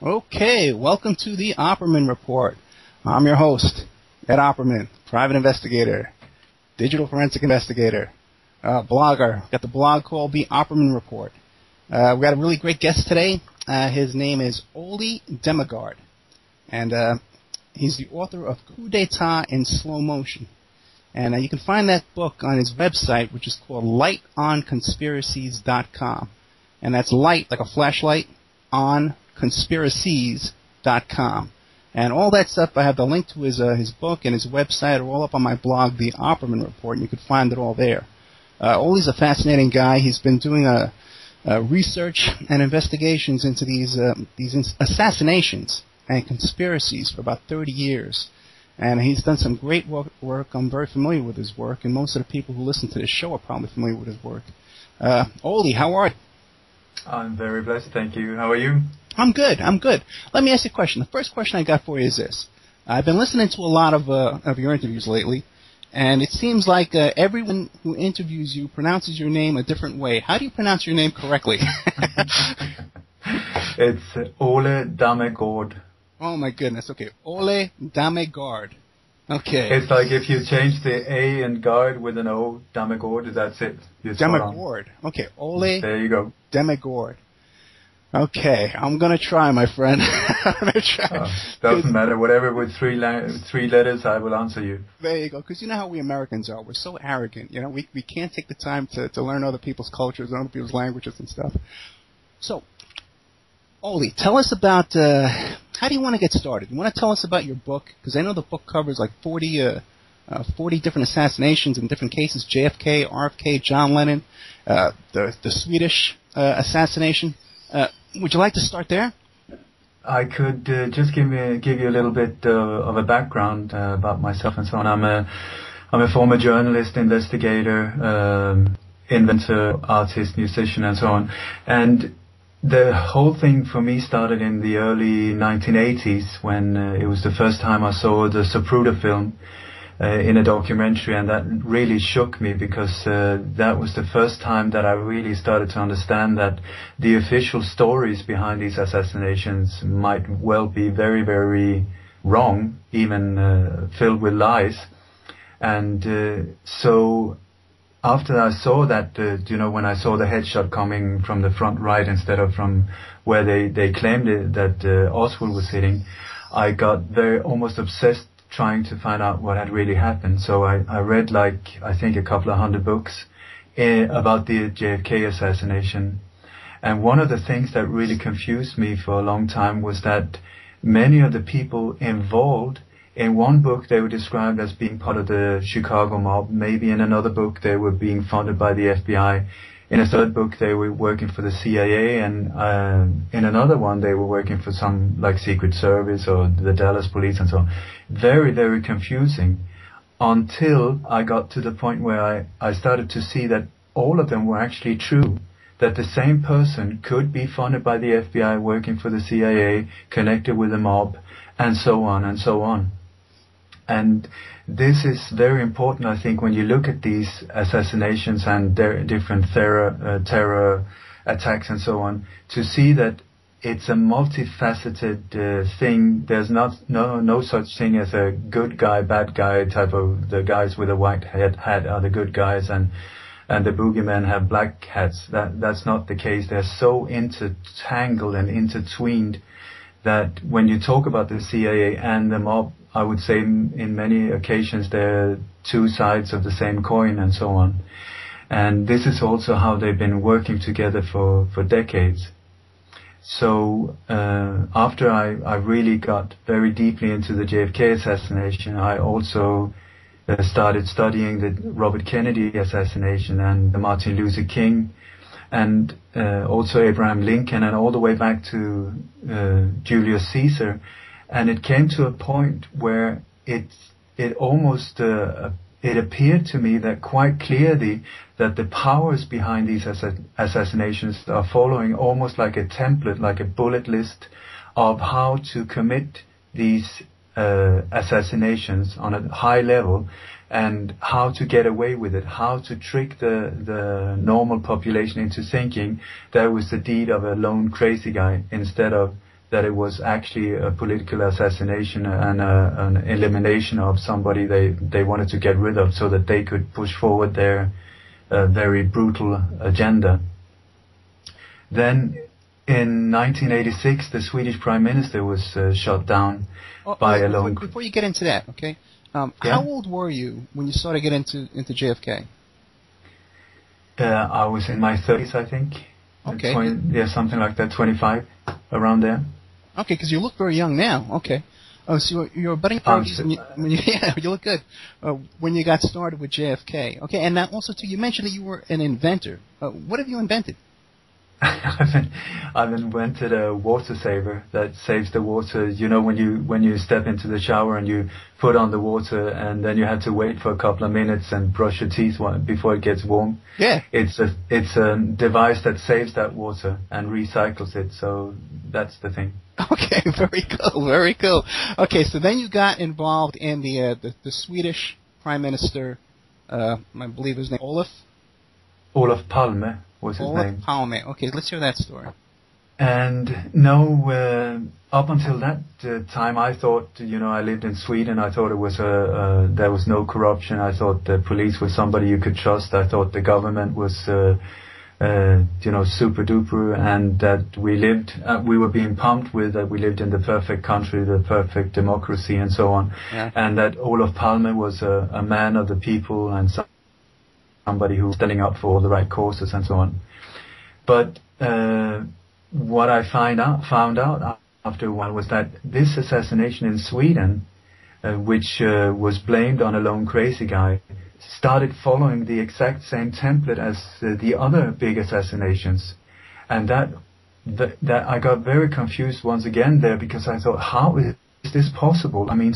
Okay, welcome to the Opperman Report. I'm your host, Ed Opperman, private investigator, digital forensic investigator, blogger. Got the blog called the Opperman Report. We got a really great guest today. His name is Ole Demmegard, and he's the author of Coup d'etat in Slowmotion. And you can find that book on his website, which is called lightonconspiracies.com. And that's light, like a flashlight, on conspiracies.com. And all that stuff, I have the link to his book and his website are all up on my blog, The Opperman Report, and you can find it all there. Ole's a fascinating guy. He's been doing research and investigations into these assassinations and conspiracies for about 30 years. And he's done some great work. I'm very familiar with his work, and most of the people who listen to this show are probably familiar with his work. Ole, how are you? I'm very blessed, thank you. How are you? I'm good. Let me ask you a question. The first question I got for you is this. I've been listening to a lot of your interviews lately, and it seems like everyone who interviews you pronounces your name a different way. How do you pronounce your name correctly? It's Ole Dammegård. Oh, my goodness. Okay, Ole Dammegard. Okay. It's like if you change the A and guard with an O, Dammegård, that's it. Demmegard. Okay, Ole. There you go. Demmegard. Okay, I'm going to try, my friend. Doesn't matter. Whatever with three letters, I will answer you. There you go. Because you know how we Americans are. We're so arrogant. You know, we can't take the time to learn other people's cultures and other people's languages and stuff. So, Ole, tell us about how do you want to get started? You want to tell us about your book? Because I know the book covers like 40 different assassinations in different cases: JFK, RFK, John Lennon, the Swedish assassination. Would you like to start there? I could just give you a little bit of a background about myself and so on. I'm a former journalist, investigator, inventor, artist, musician, and so on. And the whole thing for me started in the early 1980s when it was the first time I saw the Zapruder film in a documentary, and that really shook me because that was the first time that I really started to understand that the official stories behind these assassinations might well be very, very wrong, even filled with lies. And so after I saw that, when I saw the headshot coming from the front right instead of from where they claimed it, that Oswald was sitting, I got almost obsessed trying to find out what had really happened. So I read I think a couple of 100 books about the JFK assassination. And one of the things that really confused me for a long time was that many of the people involved, in one book they were described as being part of the Chicago mob, maybe in another book they were being funded by the FBI, in a third book they were working for the CIA, and in another one they were working for some like Secret Service or the Dallas Police and so on. Very, very confusing, until I got to the point where I started to see that all of them were actually true, that the same person could be funded by the FBI, working for the CIA, connected with the mob, and so on and so on. And this is very important, I think, when you look at these assassinations and their different terror attacks and so on, to see that it's a multifaceted thing. There's no such thing as a good guy, bad guy type of, the guys with a white hat are the good guys and the boogeymen have black hats. That's not the case. They're so intertangled and intertwined that when you talk about the CIA and the mob, I would say in many occasions they're two sides of the same coin and so on. And this is also how they've been working together for decades. So after I really got very deeply into the JFK assassination, I also started studying the Robert Kennedy assassination and the Martin Luther King, and also Abraham Lincoln, and all the way back to Julius Caesar. And it came to a point where it almost it appeared to me that quite clearly that the powers behind these assassinations are following almost like a template, like a bullet list of how to commit these assassinations on a high level, and how to get away with it, how to trick the normal population into thinking that was the deed of a lone crazy guy, instead of that it was actually a political assassination and an elimination of somebody they wanted to get rid of so that they could push forward their very brutal agenda. Then in 1986, the Swedish Prime Minister was shot down by a lone... Before you get into that, okay? How old were you when you started to get into JFK? I was in my 30s, I think. Okay. Something like that, 25, around there. Okay, because you look very young now. Okay. Oh, so you're budding 30s yeah, you look good. When you got started with JFK. Okay, and now also, too, you mentioned that you were an inventor. What have you invented? I've invented a water saver that saves the water. You know, when you step into the shower and you put on the water and then you have to wait for a couple of minutes and brush your teeth before it gets warm. Yeah. It's a device that saves that water and recycles it. So that's the thing. Okay, very cool, very cool. Okay, so then you got involved in the Swedish Prime Minister, I believe his name, Olof Palme was his name. Olof Palme. Okay, let's hear that story. And up until that time, I thought, I lived in Sweden. I thought it was there was no corruption. I thought the police was somebody you could trust. I thought the government was, super duper, and that we were being pumped with that we lived in the perfect country, the perfect democracy, and so on. Yeah. And that Olof Palme was a man of the people and somebody who was standing up for all the right causes and so on. But what I found out after a while was that this assassination in Sweden, which was blamed on a lone crazy guy, started following the exact same template as the other big assassinations. And that I got very confused once again there, because I thought, how is this possible? I mean,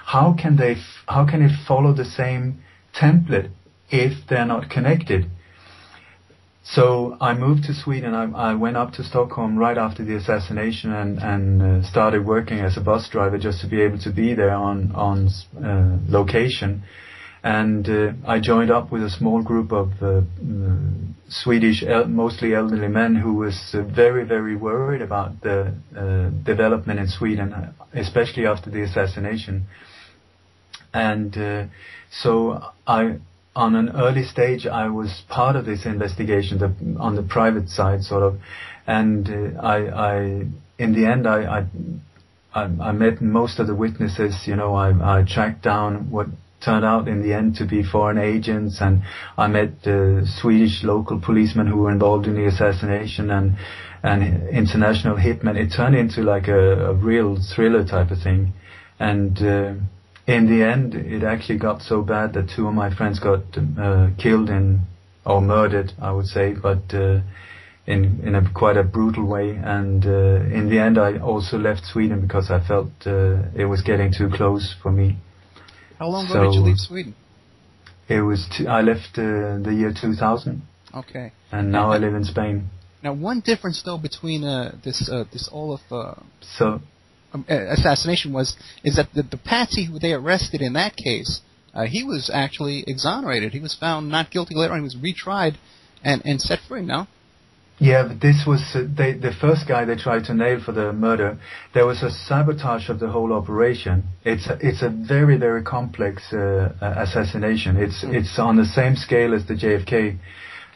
how can it follow the same template if they're not connected? So I moved to Sweden. I went up to Stockholm right after the assassination and started working as a bus driver just to be able to be there on location. And I joined up with a small group of Swedish, mostly elderly men, who was very, very worried about the development in Sweden, especially after the assassination. And so on an early stage, I was part of this investigation on the private side, sort of. And in the end, I met most of the witnesses. I tracked down what turned out in the end to be foreign agents, and I met Swedish local policemen who were involved in the assassination and international hitmen. It turned into like a real thriller type of thing. And in the end, it actually got so bad that two of my friends got killed or murdered, I would say, but in a quite a brutal way. And in the end, I also left Sweden because I felt it was getting too close for me. How long ago did you leave Sweden? It was I left the year 2000. Okay. And now I live in Spain. Now, one difference though between this Olof assassination is that the patsy who they arrested in that case, he was actually exonerated. He was found not guilty later on. He was retried and set free. No. Yeah, but this was the first guy they tried to nail for the murder. There was a sabotage of the whole operation. It's a very, very complex assassination. It's on the same scale as the JFK.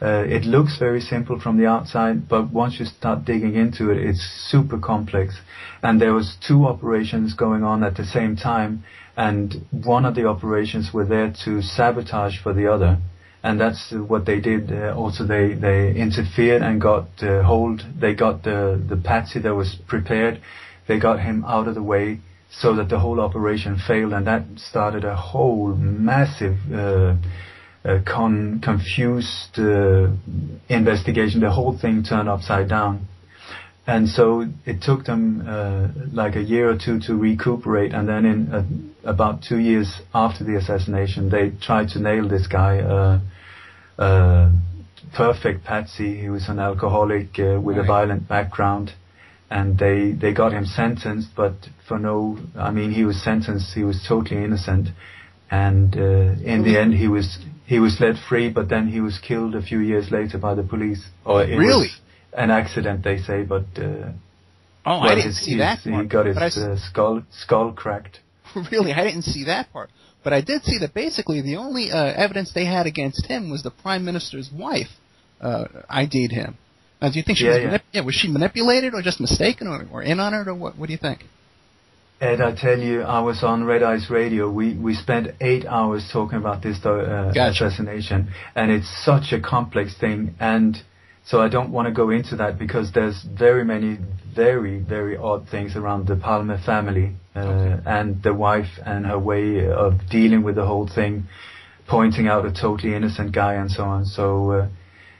It looks very simple from the outside, but once you start digging into it, it's super complex. And there was two operations going on at the same time, and one of the operations were there to sabotage for the other. And that's what they did. Also, they interfered and got hold. They got the patsy that was prepared. They got him out of the way so that the whole operation failed, and that started a whole massive confused investigation. The whole thing turned upside down. And so it took them like a year or two to recuperate, and then in about 2 years after the assassination, they tried to nail this guy, perfect patsy. He was an alcoholic with a violent background, and they got him sentenced, but he was sentenced, he was totally innocent, and in the end he was let free, but then he was killed a few years later by the police. Really? an accident, they say, but I didn't see that part. He got his skull cracked. Really, I didn't see that part. But I did see that basically the only evidence they had against him was the Prime Minister's wife ID'd him. Now, do you think she was she manipulated or just mistaken or in on it, or what do you think? Ed, I tell you, I was on Red Eyes Radio. We spent 8 hours talking about this assassination, and it's such a complex thing, and so I don't want to go into that because there's very many very, very odd things around the Palme family and the wife and her way of dealing with the whole thing, pointing out a totally innocent guy and so on. So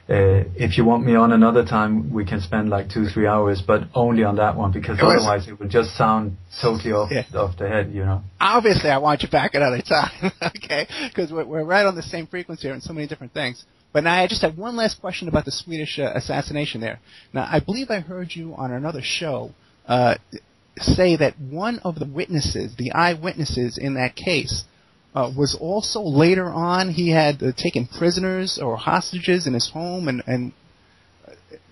if you want me on another time, we can spend like 2-3 hours, but only on that one, because otherwise it would just sound totally off the head, you know. Obviously, I want you back another time, okay? Because we're right on the same frequency here in so many different things. But now I just have one last question about the Swedish assassination there. Now, I believe I heard you on another show say that one of the witnesses, the eyewitnesses in that case, was also later on, he had taken prisoners or hostages in his home, and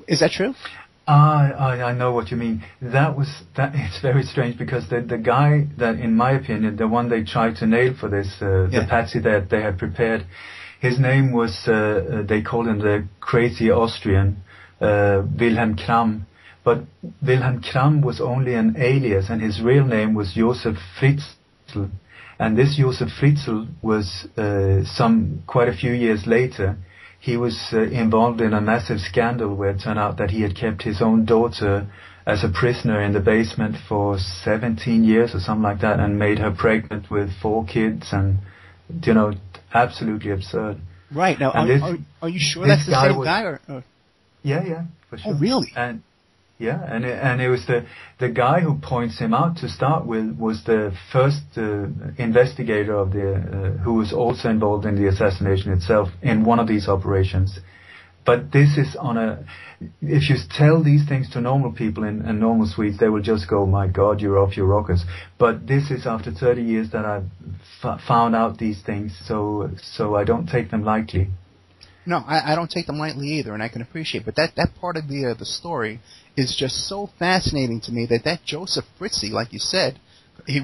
is that true? I know what you mean. It's very strange because the guy that, in my opinion, the one they tried to nail for this, the patsy that they had prepared, his name was, they called him the crazy Austrian, Wilhelm Kram. But Wilhelm Kram was only an alias, and his real name was Josef Fritzl. And this Josef Fritzl was, quite a few years later, he was involved in a massive scandal where it turned out that he had kept his own daughter as a prisoner in the basement for 17 years or something like that, and made her pregnant with 4 kids, and, you know, absolutely absurd. Right. Now, are you sure that's the same guy? Or? Yeah, for sure. Oh, really? And it was the guy who points him out to start with was the first investigator of who was also involved in the assassination itself in one of these operations. But this is if you tell these things to normal people and normal Swedes, they will just go, "My God, you're off your rockers." But this is after 30 years that I've found out these things, so I don't take them lightly. No, I don't take them lightly either, and I can appreciate. But that part of the story is just so fascinating to me that Joseph Fritzl, like you said, he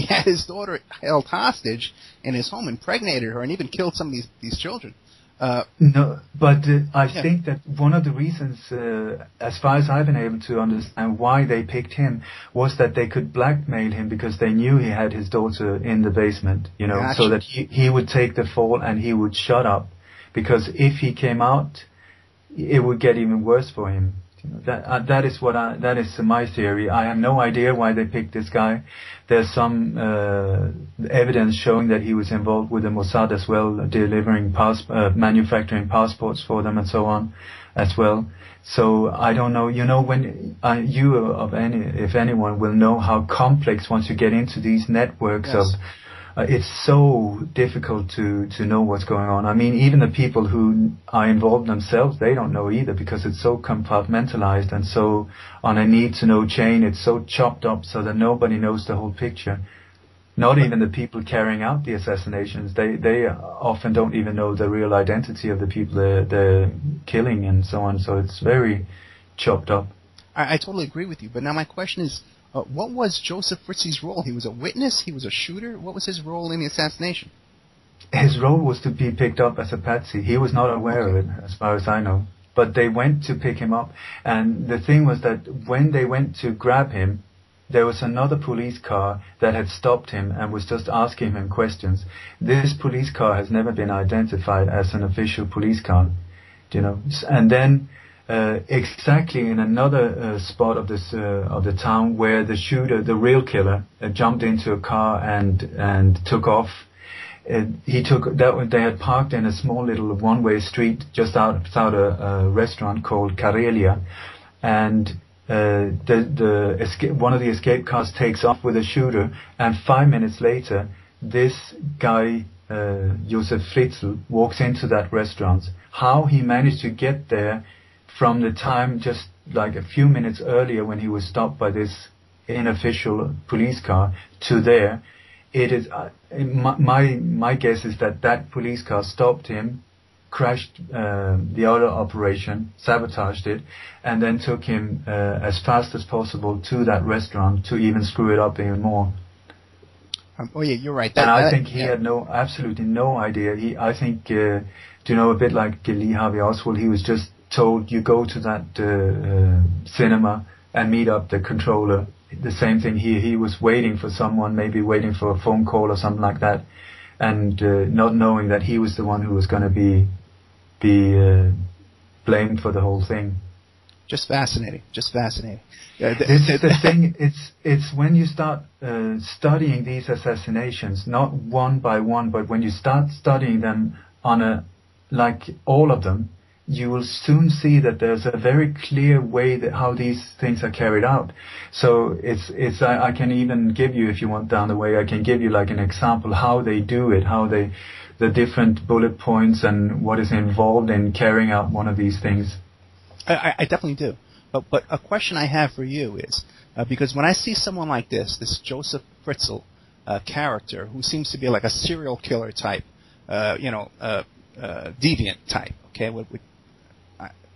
had his daughter held hostage in his home, impregnated her, and even killed some of these children. No, but I think that one of the reasons, as far as I've been able to understand why they picked him, was that they could blackmail him because they knew he had his daughter in the basement, you know, so that he would take the fall and he would shut up. Because if he came out, it would get even worse for him. That is my theory. I have no idea why they picked this guy. There's some evidence showing that he was involved with the Mossad as well, delivering manufacturing passports for them and so on, as well. So I don't know. You know, when if anyone will know how complex once you get into these networks of. It's so difficult to know what's going on. I mean, even the people who are involved themselves, they don't know either, because it's so compartmentalized and so on a need-to-know chain. It's so chopped up so that nobody knows the whole picture. Not even the people carrying out the assassinations. They often don't even know the real identity of the people they're killing and so on. So it's very chopped up. I totally agree with you. But now my question is, what was Joseph Fritzl's role? He was a witness? He was a shooter? What was his role in the assassination? His role was to be picked up as a patsy. He was not aware of it, as far as I know. But they went to pick him up. And the thing was that when they went to grab him, there was another police car that had stopped him and was just asking him questions. This police car has never been identified as an official police car, you know. And then exactly in another spot of the town where the shooter, the real killer, jumped into a car and took off. They had parked in a small little one-way street just outside a restaurant called Karelia, and one of the escape cars takes off with a shooter, and 5 minutes later, this guy, Josef Fritzl, walks into that restaurant. How he managed to get there from the time just like a few minutes earlier when he was stopped by this unofficial police car to there, it is my guess is that police car stopped him crashed the other operation, sabotaged it, and then took him as fast as possible to that restaurant to even screw it up even more. Oh yeah, you're right. I think he had absolutely no idea. I think, a bit like Lee Harvey Oswald, he was just told, you go to that cinema and meet up the controller. The same thing here. He was waiting for someone, maybe waiting for a phone call or something like that, and not knowing that he was the one who was going to be blamed for the whole thing. Just fascinating. This is the thing. It's when you start studying these assassinations, not one by one, but when you start studying them like all of them, you will soon see that there's a very clear way that how these things are carried out. So I can even give you, if you want down the way, I can give you like an example how they do it, the different bullet points and what is involved in carrying out one of these things. I definitely do. But a question I have for you is, because when I see someone like this Joseph Fritzl character, who seems to be like a serial killer type, deviant type, okay, with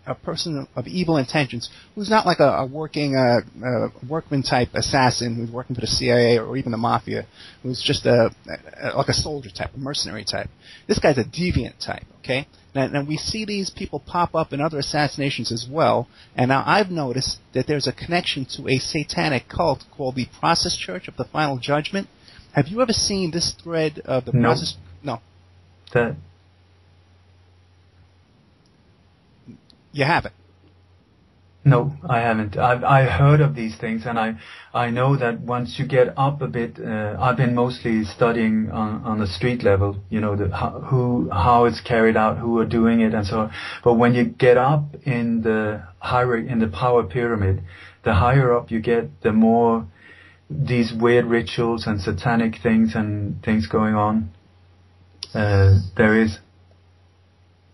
a person of evil intentions, who's not like a workman type assassin who's working for the CIA or even the mafia, who's just like a soldier type, a mercenary type. This guy's a deviant type, okay? Now we see these people pop up in other assassinations as well, and now I've noticed that there's a connection to a satanic cult called the Process Church of the Final Judgment. Have you ever seen this thread of the Process? No. You haven't? No, I haven't. I heard of these things, and I know that once you get up a bit, I've been mostly studying on the street level, how it's carried out, who are doing it, and so on. But when you get up in the power pyramid, the higher up you get, the more these weird rituals and satanic things and things going on there is.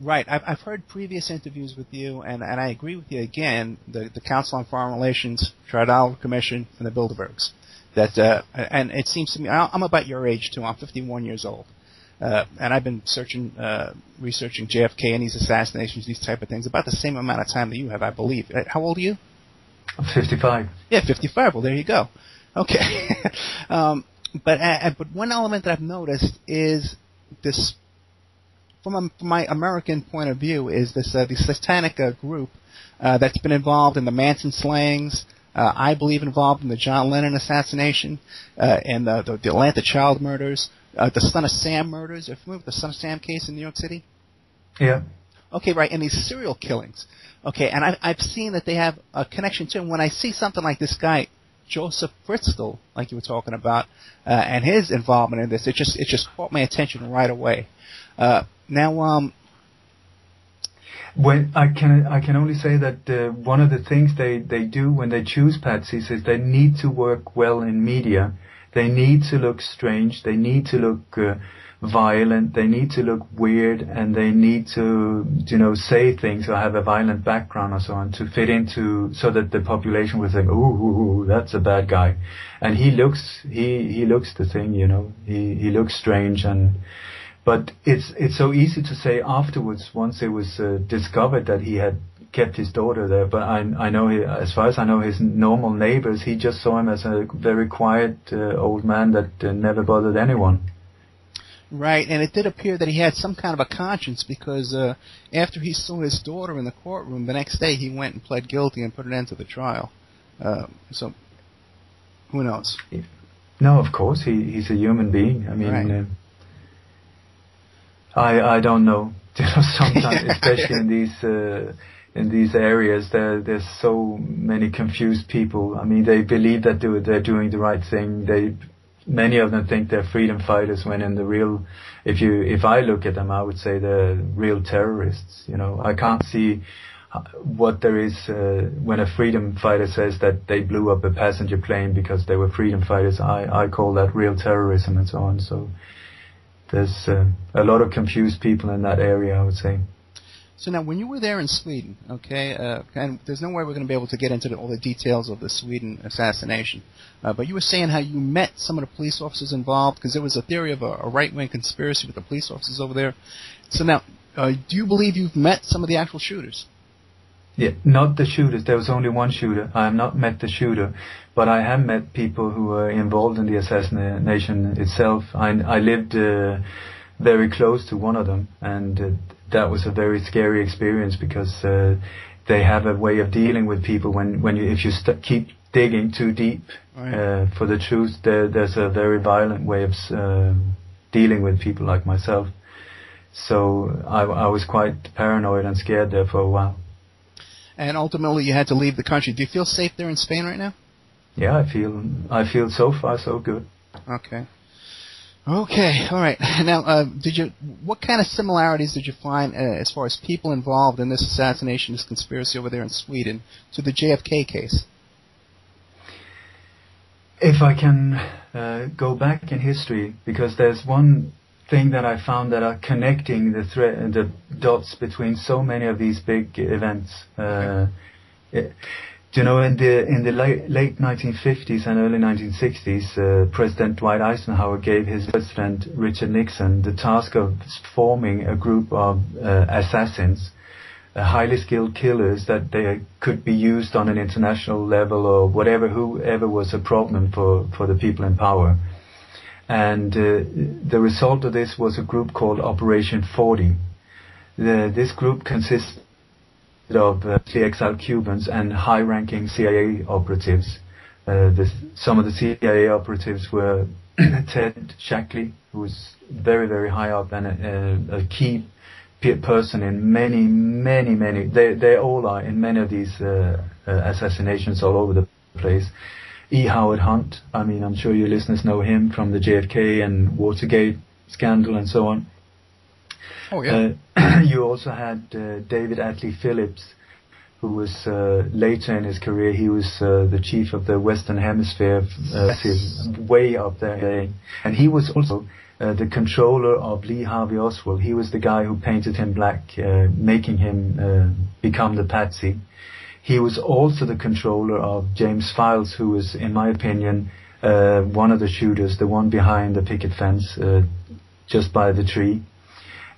Right. I've heard previous interviews with you, and I agree with you again, the Council on Foreign Relations, Trilateral Commission, and the Bilderbergs. And it seems to me, I'm about your age too, I'm 51 years old. And I've been researching JFK and these assassinations, these type of things, about the same amount of time that you have, I believe. How old are you? I'm 55. Yeah, 55. Well, there you go. Okay. But one element that I've noticed is this, from my American point of view, is this satanic group that's been involved in the Manson slayings, I believe involved in the John Lennon assassination, and the Atlanta child murders, the Son of Sam murders. Are you familiar with the Son of Sam case in New York City? Yeah. Okay, right, and these serial killings. Okay, and I've seen that they have a connection too. And when I see something like this guy, Joseph Fritzl, like you were talking about, and his involvement in this, it just caught my attention right away. When I can only say that one of the things they do when they choose patsies is they need to work well in media. They need to look strange. They need to look violent. They need to look weird, and they need to say things or have a violent background or so on to fit into, so that the population will think, ooh, that's a bad guy, and he looks the thing, he looks strange. But it's so easy to say afterwards, once it was discovered that he had kept his daughter there. But I know, as far as I know, his normal neighbors, he just saw him as a very quiet old man that never bothered anyone. Right, and it did appear that he had some kind of a conscience, because after he saw his daughter in the courtroom, the next day he went and pled guilty and put an end to the trial. So, who knows? No, of course, he's a human being. I mean... Right. I don't know. Sometimes, especially in these areas, there's so many confused people. I mean, they believe that they're doing the right thing. Many of them think they're freedom fighters, when in the real, if I look at them, I would say they're real terrorists. I can't see what there is when a freedom fighter says that they blew up a passenger plane because they were freedom fighters. I call that real terrorism and so on. So. There's a lot of confused people in that area, I would say. So now, when you were there in Sweden, okay, and there's no way we're going to be able to get into all the details of the Sweden assassination, but you were saying how you met some of the police officers involved, because there was a theory of a right-wing conspiracy with the police officers over there. So now, do you believe you've met some of the actual shooters? Yeah, not the shooters. There was only one shooter. I have not met the shooter, but I have met people who were involved in the assassination itself. I lived very close to one of them, and that was a very scary experience, because they have a way of dealing with people if you keep digging too deep for the truth. There's a very violent way of dealing with people like myself. So I was quite paranoid and scared there for a while. And ultimately, you had to leave the country. Do you feel safe there in Spain right now? Yeah, I feel so far so good. Okay. Okay, all right. Now, what kind of similarities did you find as far as people involved in this assassination, this conspiracy over there in Sweden, to the JFK case? If I can go back in history, because there's one thing that I found that are connecting the dots between so many of these big events. In the late 1950s and early 1960s, President Dwight Eisenhower gave his President Richard Nixon the task of forming a group of assassins, highly skilled killers that they could be used on an international level or whoever was a problem for the people in power. And the result of this was a group called Operation 40. This group consists of exiled Cubans and high-ranking CIA operatives. Some of the CIA operatives were Ted Shackley, who was very, very high up and a key person in many. They all are in many of these assassinations all over the place. E. Howard Hunt, I'm sure your listeners know him from the JFK and Watergate scandal and so on. Oh, yeah. You also had David Atlee Phillips, who was later in his career, he was the chief of the Western Hemisphere, way up there. And he was also the controller of Lee Harvey Oswald. He was the guy who painted him black, making him become the patsy. He was also the controller of James Files, who was, in my opinion, one of the shooters, the one behind the picket fence, just by the tree.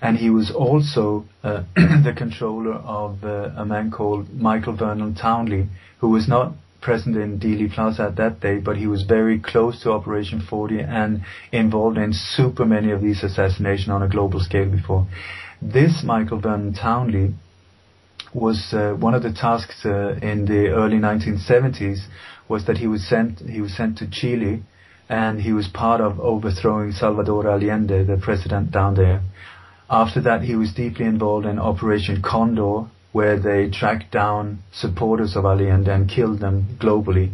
And he was also the controller of a man called Michael Vernon Townley, who was not present in Dealey Plaza at that day, but he was very close to Operation 40 and involved in super many of these assassinations on a global scale before. This Michael Vernon Townley was one of the tasks in the early 1970s was that he was sent to Chile, and he was part of overthrowing Salvador Allende, the president down there. After that, he was deeply involved in Operation Condor, where they tracked down supporters of Allende and killed them globally.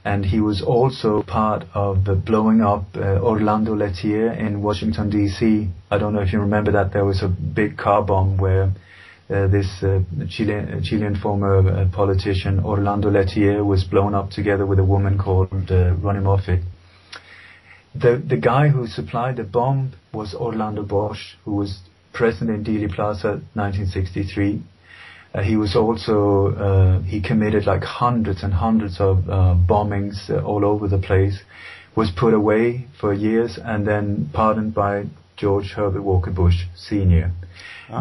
And he was also part of blowing up Orlando Lettier in Washington, D.C. I don't know if you remember that. There was a big car bomb where this Chilean former politician Orlando Lettier was blown up together with a woman called Ronnie Moffett. The guy who supplied the bomb was Orlando Bosch, who was present in Dealey Plaza 1963. He was also, he committed like hundreds and hundreds of bombings all over the place, was put away for years and then pardoned by George Herbert Walker Bush Sr.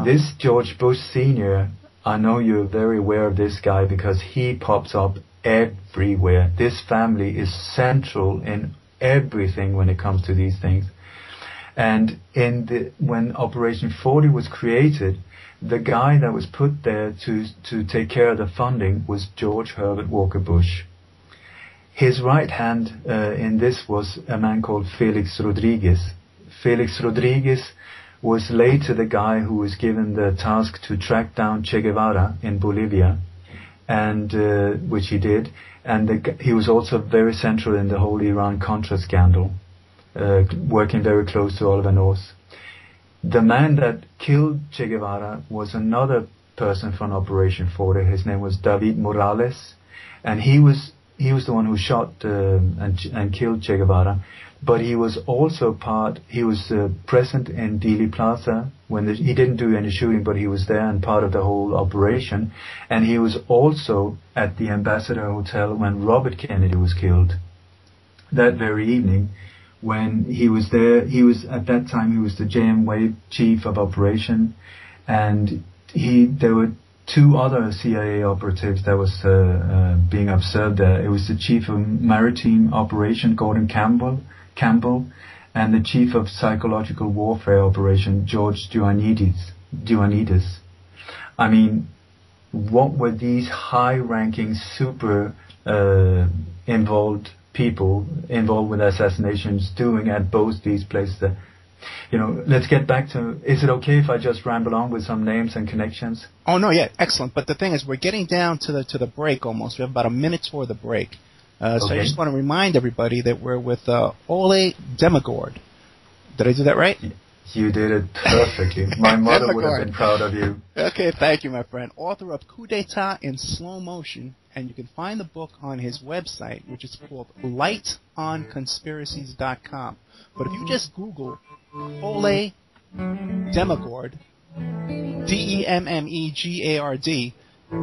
This George Bush Sr., I know you're very aware of this guy because he pops up everywhere. This family is central in everything when it comes to these things. And when Operation 40 was created, the guy that was put there to take care of the funding was George Herbert Walker Bush. His right hand in this was a man called Felix Rodriguez. Felix Rodriguez was later the guy who was given the task to track down Che Guevara in Bolivia, and which he did. And he was also very central in the whole Iran-Contra scandal, working very close to Oliver North. The man that killed Che Guevara was another person from Operation 40. His name was David Morales, and he was the one who shot and killed Che Guevara. But he was also present in Dealey Plaza when he didn't do any shooting, but he was there and part of the whole operation. And he was also at the Ambassador Hotel when Robert Kennedy was killed. That very evening, when he was there, at that time he was the J.M. Wade chief of operation, and there were two other CIA operatives that was being observed there. It was the chief of maritime operation, Gordon Campbell, and the chief of psychological warfare operation, George Ioannidis. I mean, what were these high-ranking, super involved people involved with assassinations doing at both these places? Let's get back to, is it okay if I just ramble on with some names and connections? Oh, no, yeah, excellent. But the thing is, we're getting down to the break almost. We have about a minute toward the break. So I just want to remind everybody that we're with Ole Dammegård. Did I do that right? You did it perfectly. My mother would have been proud of you. Okay, thank you, my friend. Author of Coup d'etat in Slow Motion, and you can find the book on his website, which is called lightonconspiracies.com. But if you just Google Ole Dammegård, Demmegard,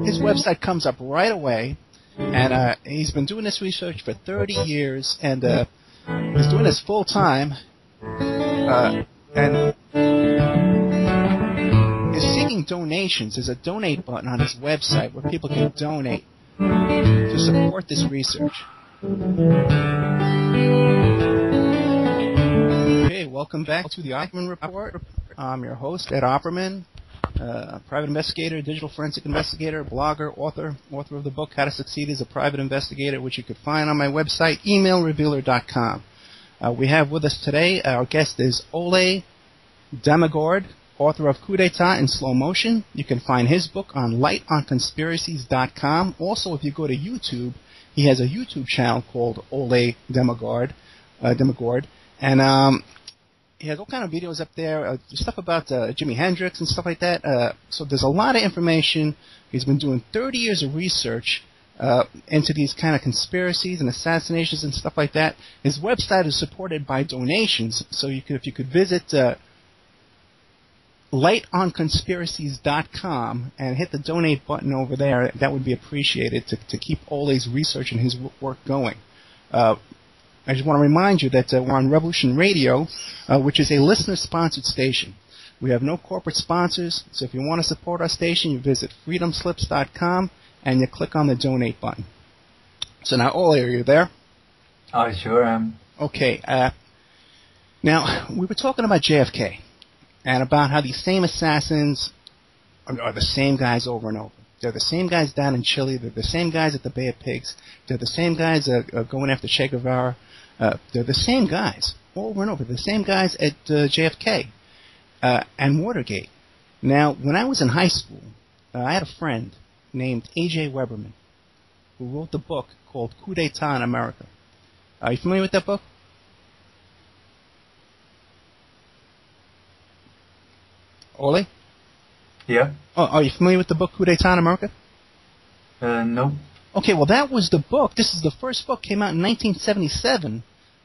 his website comes up right away. And he's been doing this research for 30 years, and he's doing this full time. And he's seeking donations. There's a donate button on his website where people can donate to support this research. Okay, welcome back to the Opperman Report. I'm your host, Ed Opperman. Private investigator, digital forensic investigator, blogger, author of the book How to Succeed as a Private Investigator, which you could find on my website, emailrevealer.com. We have with us today, our guest is Ole Dammegård, author of Coup d'etat in Slow Motion. You can find his book on lightonconspiracies.com. Also, if you go to YouTube, he has a YouTube channel called Ole Dammegård, and he has all kind of videos up there, stuff about Jimi Hendrix and stuff like that. So there's a lot of information. He's been doing 30 years of research into these kind of conspiracies and assassinations and stuff like that. His website is supported by donations. So if you could visit lightonconspiracies.com and hit the donate button over there, that would be appreciated to keep Ole's research and his work going. I just want to remind you that we're on Revolution Radio, which is a listener-sponsored station. We have no corporate sponsors, so if you want to support our station, you visit freedomslips.com and you click on the donate button. So now, Ole, are you there? I sure am. Okay. Now, we were talking about JFK and about how these same assassins are the same guys over and over. They're the same guys down in Chile. They're the same guys at the Bay of Pigs. They're the same guys going after Che Guevara. They're the same guys over and over. The same guys at JFK and Watergate. Now, when I was in high school, I had a friend named A.J. Weberman who wrote the book called Coup d'etat in America. Are you familiar with that book? Ole? Yeah. Oh, are you familiar with the book Coup d'etat in America? No. Okay, well, that was the book. This is the first book, came out in 1977,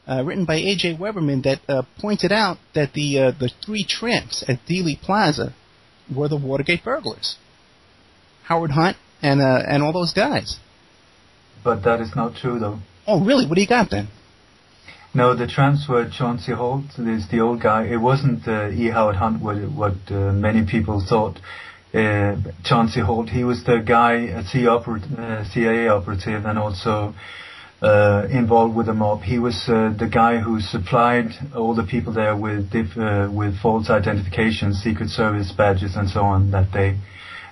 written by A.J. Weberman, that pointed out that the three tramps at Dealey Plaza were the Watergate burglars. Howard Hunt and all those guys. But that is not true, though. Oh, really? What do you got, then? No, the tramps were Chauncey Holt, is the old guy. It wasn't E. Howard Hunt, what many people thought. Chauncey Holt, he was the guy, a CIA operative, and also involved with the mob. He was the guy who supplied all the people there with false identifications, Secret Service badges, and so on that day.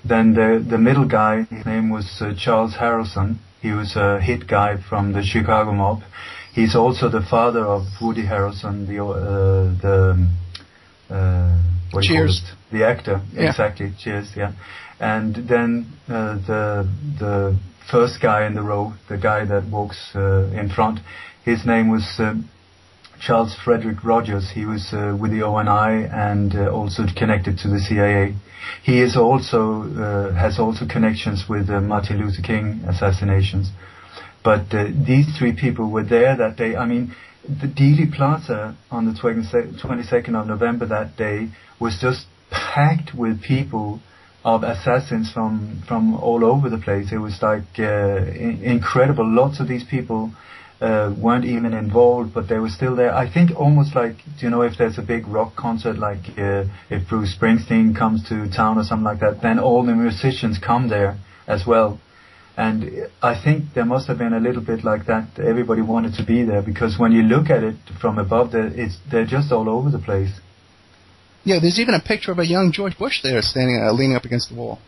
Then the middle guy, his name was Charles Harrelson. He was a hit guy from the Chicago mob. He's also the father of Woody Harrelson, Cheers. The actor, yeah. Exactly. Cheers, yeah. And then the first guy in the row, the guy that walks in front, his name was Charles Frederick Rogers. He was with the ONI and also connected to the CIA. He is also has also connections with Martin Luther King assassinations. But these three people were there that day. I mean, the Dealey Plaza on the 22nd of November that day was just packed with people, of assassins from all over the place. It was like incredible. Lots of these people weren't even involved, but they were still there. I think almost like, if there's a big rock concert, like if Bruce Springsteen comes to town or something like that, then all the musicians come there as well. And I think there must have been a little bit like that. Everybody wanted to be there, because when you look at it from above, they're just all over the place. Yeah, there's even a picture of a young George Bush there standing, leaning up against the wall.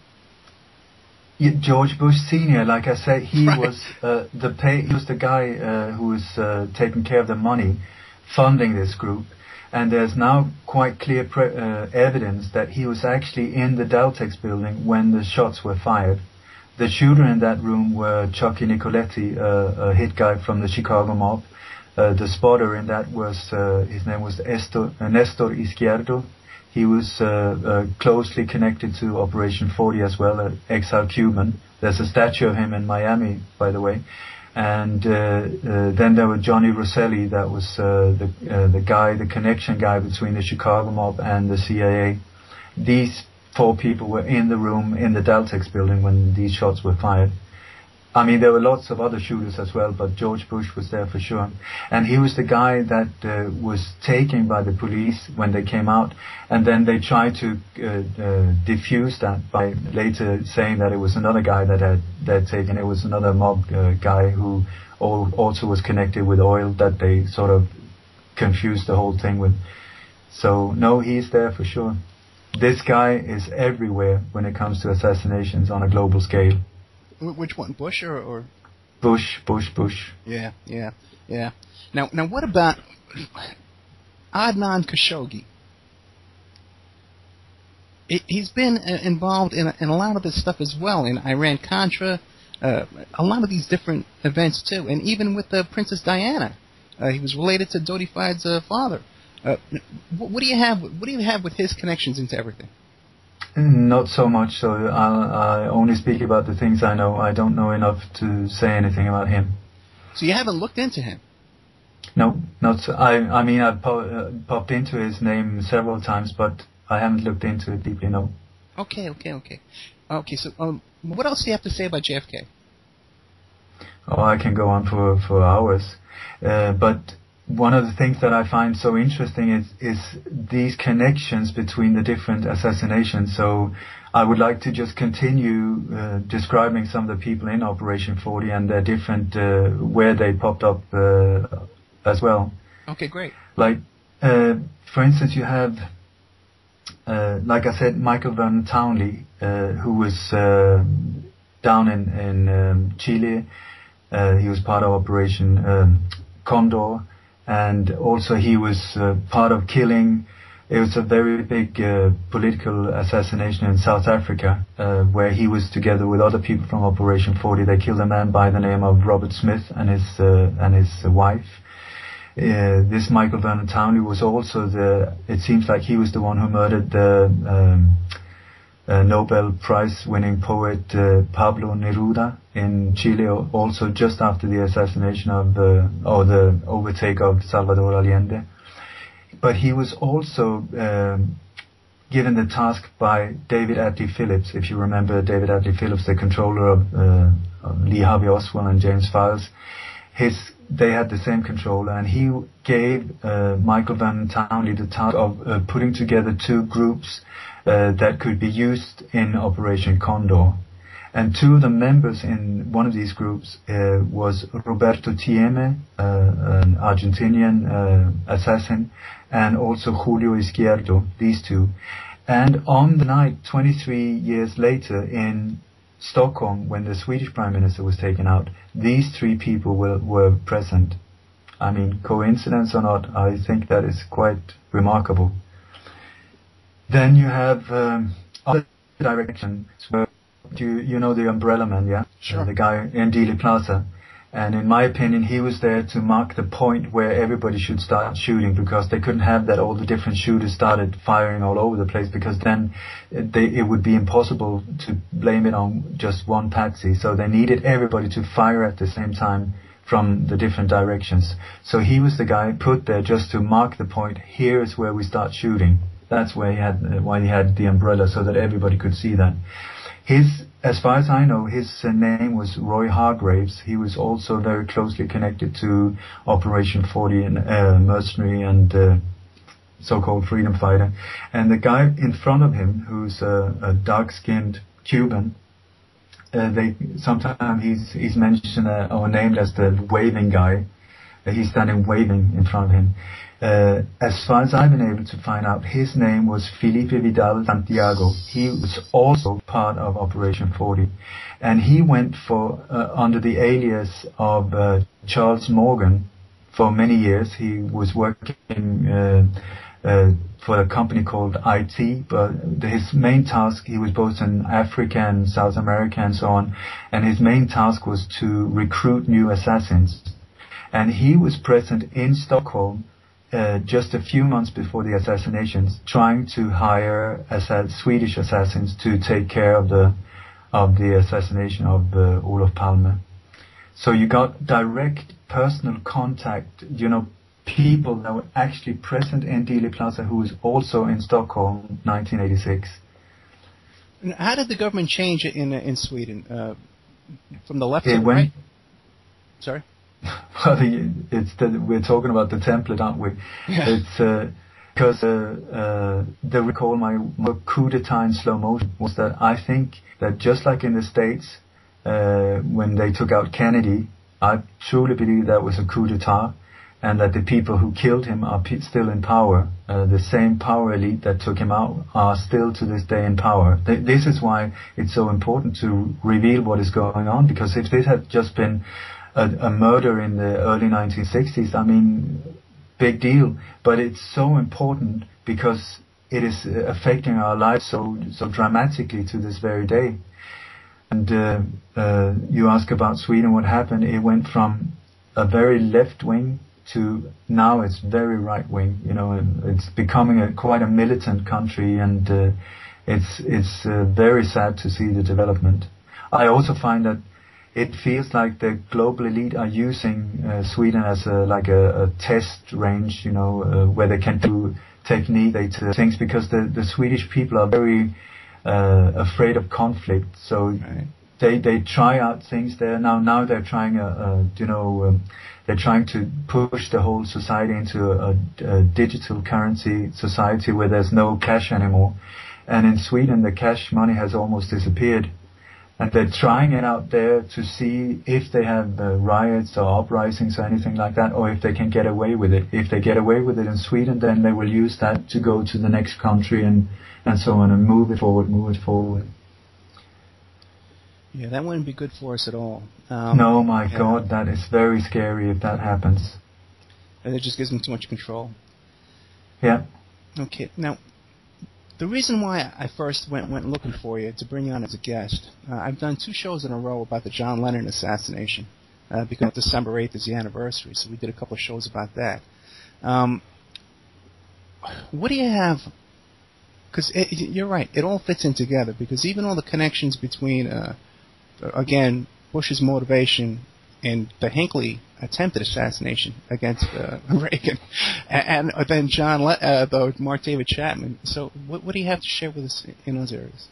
Yeah, George Bush Sr., like I said, he Right. was he was the guy who was taking care of the money, funding this group. And there's now quite clear evidence that he was actually in the Daltex building when the shots were fired. The shooter in that room were Chucky Nicoletti, a hit guy from the Chicago mob. The spotter in that was, his name was Nestor Izquierdo. He was closely connected to Operation 40 as well, an exile Cuban. There's a statue of him in Miami, by the way. And then there was Johnny Rosselli, that was the guy, the connection guy between the Chicago mob and the CIA. These 4 people were in the room in the Daltex building when these shots were fired. I mean, there were lots of other shooters as well, but George Bush was there for sure. And he was the guy that was taken by the police when they came out, and then they tried to defuse that by later saying that it was another guy that had taken. It was another mob guy who also was connected with oil, that they sort of confused the whole thing with. So, no, he's there for sure. This guy is everywhere when it comes to assassinations on a global scale. Which one, Bush or? Bush. Yeah. Now what about Adnan Khashoggi? He's been involved in a lot of this stuff as well, in Iran-Contra, a lot of these different events too, and even with Princess Diana. He was related to Dodi Fayed's father. What do you have with his connections into everything? Not so much, so I only speak about the things I know. I don't know enough to say anything about him. So you haven't looked into him? No, not so. I mean, I've popped into his name several times, but I haven't looked into it deeply, no. Okay, so what else do you have to say about JFK? Oh, I can go on for hours. But one of the things that I find so interesting is these connections between the different assassinations. So I would like to just continue describing some of the people in Operation 40 and their different, where they popped up as well. Okay, great. Like, for instance, you have, like I said, Michael Vernon Townley, who was down in Chile. He was part of Operation Condor. And also he was part of killing. It was a very big political assassination in South Africa, where he was together with other people from Operation 40. They killed a man by the name of Robert Smith and his wife. This Michael Vernon Townley was also it seems like he was the one who murdered the Nobel Prize winning poet Pablo Neruda in Chile, also just after the assassination of the overtake of Salvador Allende. But he was also given the task by David Atlee Phillips. If you remember David Atlee Phillips, the controller of Lee Harvey Oswald and James Files, they had the same controller, and he gave Michael Vernon Townley the task of putting together 2 groups that could be used in Operation Condor. And 2 of the members in one of these groups was Roberto Tieme, an Argentinian assassin, and also Julio Izquierdo, these 2. And on the night, 23 years later, in Stockholm, when the Swedish Prime Minister was taken out, these 3 people were present. I mean, coincidence or not, I think that is quite remarkable. Then you have other directions where you know the Umbrella Man, yeah? Sure. The guy in Dealey Plaza. And in my opinion, he was there to mark the point where everybody should start shooting, because they couldn't have that all the different shooters started firing all over the place, because then it would be impossible to blame it on just one patsy. So they needed everybody to fire at the same time from the different directions. So he was the guy put there just to mark the point. Here is where we start shooting. That's where why he had the umbrella, so that everybody could see that. As far as I know, his name was Roy Hargraves. He was also very closely connected to Operation 40 and mercenary and so-called freedom fighter. And the guy in front of him, who's a dark-skinned Cuban, sometimes he's mentioned or named as the waving guy. He's standing waving in front of him. As far as I've been able to find out, his name was Felipe Vidal Santiago. He was also part of Operation 40, and he went for under the alias of Charles Morgan for many years. He was working for a company called IT, but his main task, he was both in Africa and South America and so on, and his main task was to recruit new assassins. And he was present in Stockholm just a few months before the assassinations, trying to hire Swedish assassins to take care of the assassination of Olof Palme. So you got direct personal contact, people that were actually present in Dealey Plaza, who was also in Stockholm, 1986. How did the government change it in Sweden? From the left to the right? Sorry? Well, we're talking about the template, aren't we? Yeah. It's because the recall my coup d'etat in slow motion was that I think that just like in the States, when they took out Kennedy, I truly believe that was a coup d'etat, and that the people who killed him are still in power. The same power elite that took him out are still to this day in power. This is why it's so important to reveal what is going on, because if this had just been a murder in the early 1960s, I mean, big deal. But it's so important because it is affecting our lives so dramatically to this very day. And you ask about Sweden, what happened? It went from a very left wing to now it's very right wing. It's becoming quite a militant country, and it's very sad to see the development. I also find that it feels like the global elite are using Sweden as a test range, where they can do technique things, because the Swedish people are very afraid of conflict. So they try out things there. Now they're trying they're trying to push the whole society into a digital currency society where there's no cash anymore. And in Sweden, the cash money has almost disappeared. And they're trying it out there to see if they have riots or uprisings or anything like that, or if they can get away with it. If they get away with it in Sweden, then they will use that to go to the next country and so on, and move it forward. Yeah, that wouldn't be good for us at all. No, my God, that is very scary if that happens. And it just gives them too much control. Yeah. Okay, now, the reason why I first went looking for you to bring you on as a guest, I've done 2 shows in a row about the John Lennon assassination, because December 8th is the anniversary, so we did a couple of shows about that. What do you have? Because you're right, it all fits in together, because even all the connections between, again, Bush's motivation and the Hinckley attempted assassination against Reagan, and then Mark David Chapman. So what do you have to share with us in those areas?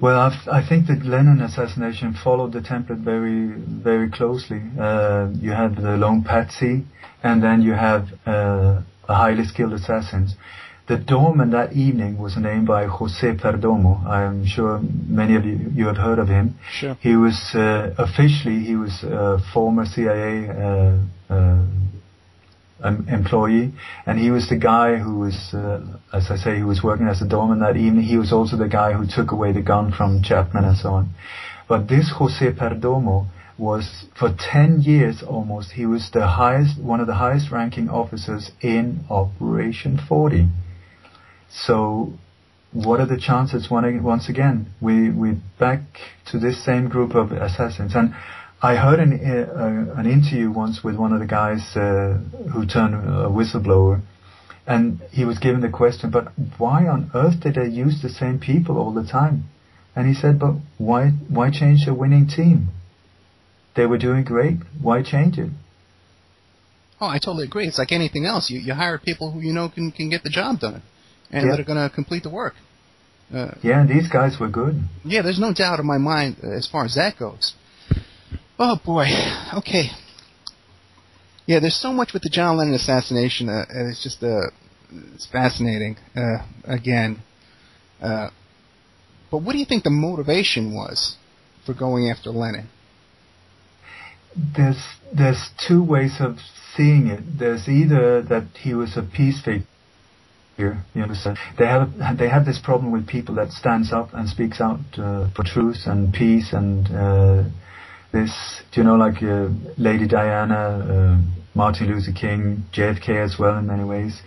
Well, I think the Lennon assassination followed the template very, very closely. You have the lone patsy, and then you have a highly skilled assassins. The doorman that evening was named by José Perdomo. I am sure many of you have heard of him. Sure. He was officially a former CIA employee, and he was the guy who was, as I say, he was working as a doorman that evening. He was also the guy who took away the gun from Chapman and so on. But this José Perdomo was, for 10 years almost, he was one of the highest ranking officers in Operation 40. So, what are the chances? Once again, we're back to this same group of assassins, and I heard an interview once with one of the guys who turned a whistleblower, and he was given the question, but why on earth did they use the same people all the time? And he said, but why change a winning team? They were doing great. Why change it? Oh, I totally agree. It's like anything else. You hire people who you know can get the job done, and that are going to complete the work. Yeah, these guys were good. Yeah, there's no doubt in my mind as far as that goes. Oh, boy. Okay. Yeah, there's so much with the John Lennon assassination. It's just it's fascinating, again. But what do you think the motivation was for going after Lennon? There's two ways of seeing it. There's either that he was a peace figure. You understand? They have this problem with people that stands up and speaks out for truth and peace and this. Do you know, like Lady Diana, Martin Luther King, JFK as well in many ways,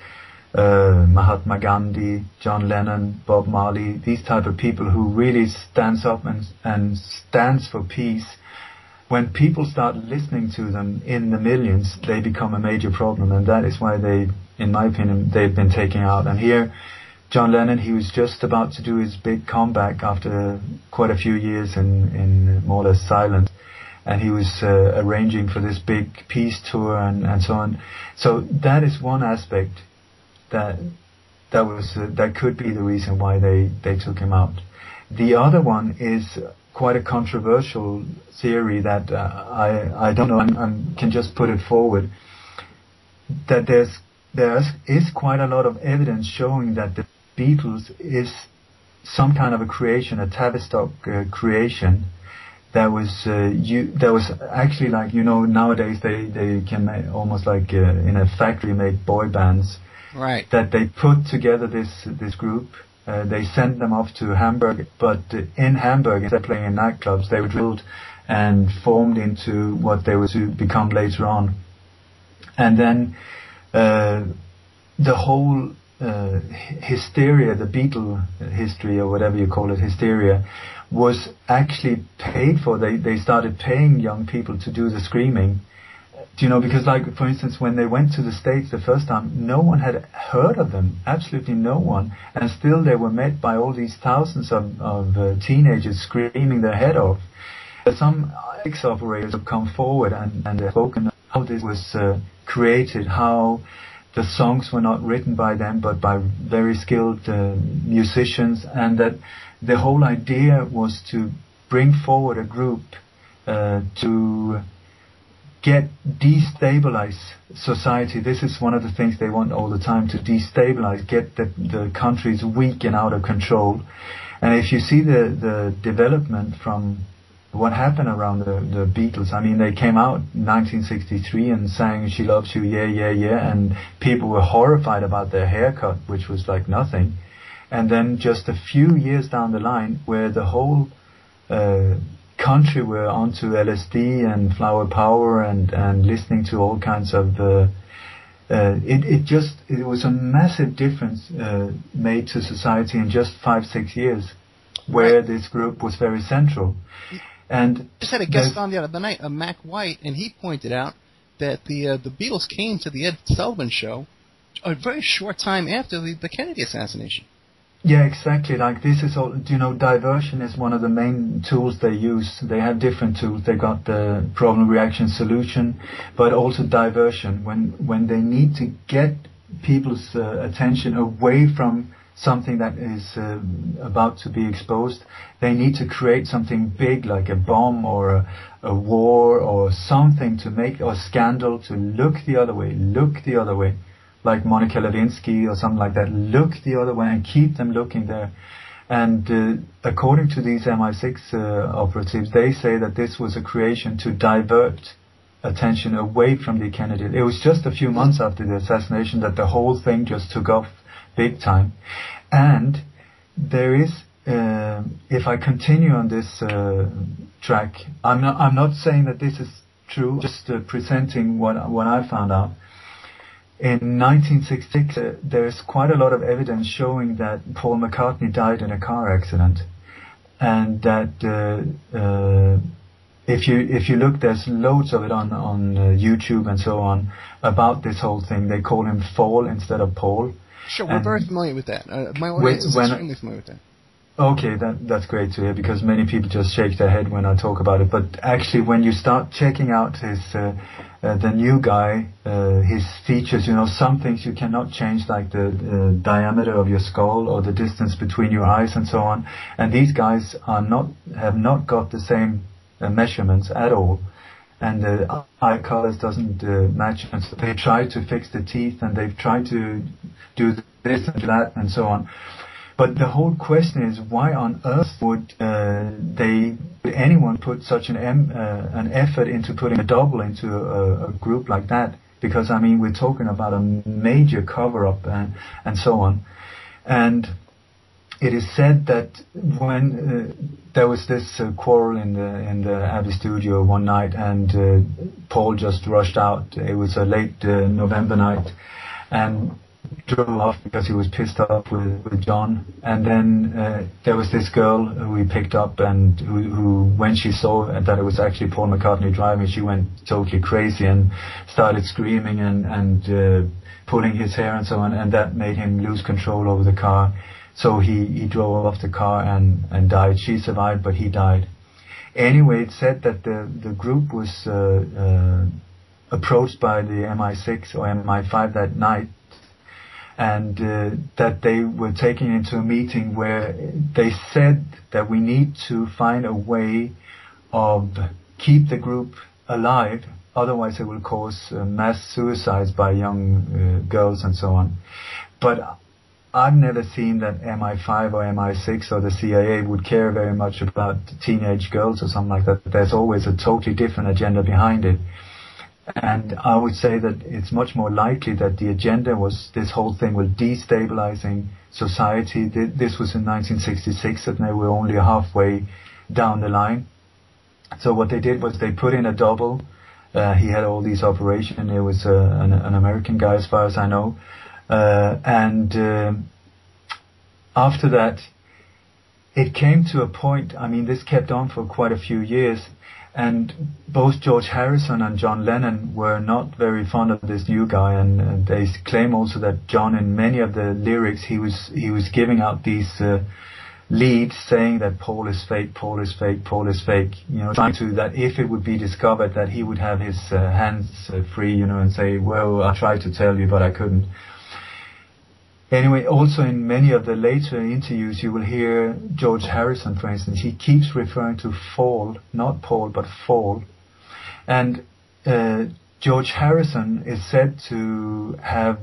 Mahatma Gandhi, John Lennon, Bob Marley. These type of people who really stands up and stands for peace. When people start listening to them in the millions, they become a major problem, and that is why they, in my opinion, they've been taken out. And here, John Lennon, he was just about to do his big comeback after quite a few years in more or less silence, and he was arranging for this big peace tour and so on. So that is one aspect that could be the reason why they took him out. The other one is quite a controversial theory that I don't know, I can just put it forward, that there is quite a lot of evidence showing that the Beatles is some kind of a creation, a Tavistock creation that was actually, like, you know, nowadays they can make almost like in a factory make boy bands. Right. That they put together this group. They sent them off to Hamburg, but in Hamburg, instead of playing in nightclubs, they were drilled and formed into what they were to become later on. And then the whole hysteria, the Beatle history or whatever you call it, hysteria, was actually paid for. They started paying young people to do the screaming. Do you know, because, like, for instance, when they went to the States the first time, no one had heard of them, absolutely no one, and still they were met by all these thousands of teenagers screaming their head off. Some ex-operators have come forward and spoken how this was created, how the songs were not written by them but by very skilled musicians, and that the whole idea was to bring forward a group to destabilize society. This is one of the things they want all the time, to destabilize, get the countries weak and out of control. And if you see the development from what happened around the Beatles, I mean, they came out in 1963 and sang She Loves You, Yeah, Yeah, Yeah, and people were horrified about their haircut, which was like nothing. And then just a few years down the line, where the whole country were onto LSD and flower power and listening to all kinds of it was a massive difference made to society in just 5-6 years, where this group was very central. And just had a guest on the other night, Mac White, and he pointed out that the Beatles came to the Ed Sullivan Show a very short time after the Kennedy assassination. Yeah, exactly. Like, this is all, you know, diversion is one of the main tools they use. They have different tools. They got the problem, reaction, solution, but also diversion. When they need to get people's attention away from something that is about to be exposed, they need to create something big, like a bomb or a war or something to make, or scandal, to look the other way. Like Monica Lewinsky or something like that, look the other way and keep them looking there. And according to these MI6 operatives, they say that this was a creation to divert attention away from the Kennedy. It was just a few months after the assassination that the whole thing just took off big time. And there is, if I continue on this track, I'm not saying that this is true, just presenting what I found out. In 1966, there's quite a lot of evidence showing that Paul McCartney died in a car accident, and that if you look, there's loads of it on YouTube and so on about this whole thing. They call him Fall instead of Paul. Sure, we're very familiar with that. My audience is extremely familiar with that. Okay, that's great to hear, because many people just shake their head when I talk about it. But actually, when you start checking out his the new guy, his features, some things you cannot change, like the diameter of your skull or the distance between your eyes and so on. And these guys have not got the same measurements at all, and the eye colors doesn't match. And so they try to fix the teeth, and they've tried to do this and that and so on. But the whole question is, why on earth would anyone put such an effort into putting a double into a group like that? Because, I mean, we're talking about a major cover-up and so on. And it is said that when there was this quarrel in the Abbey studio one night, and Paul just rushed out. It was a late November night, and drove off because he was pissed off with John. And then there was this girl who he picked up, and who when she saw that it was actually Paul McCartney driving, she went totally crazy and started screaming and pulling his hair and so on, and that made him lose control over the car. So he drove off the car and died. She survived, but he died. Anyway, it said that the group was approached by the MI6 or MI5 that night, and that they were taken into a meeting where they said that we need to find a way of keep the group alive, otherwise it will cause mass suicides by young girls and so on. But I've never seen that MI5 or MI6 or the CIA would care very much about teenage girls or something like that. There's always a totally different agenda behind it. And I would say that it's much more likely that the agenda was this whole thing was destabilizing society. This was in 1966, and they were only halfway down the line. So what they did was they put in a double. He had all these operations. It was an American guy, as far as I know. After that, it came to a point, I mean, this kept on for quite a few years, and both George Harrison and John Lennon were not very fond of this new guy, and they claim also that John, in many of the lyrics, he was giving out these leads saying that Paul is fake, Paul is fake, Paul is fake, trying to, that if it would be discovered, that he would have his hands free, and say, well, I tried to tell you, but I couldn't. Anyway, also in many of the later interviews, you will hear George Harrison, for instance, he keeps referring to Fall, not Paul, but Fall. And George Harrison is said to have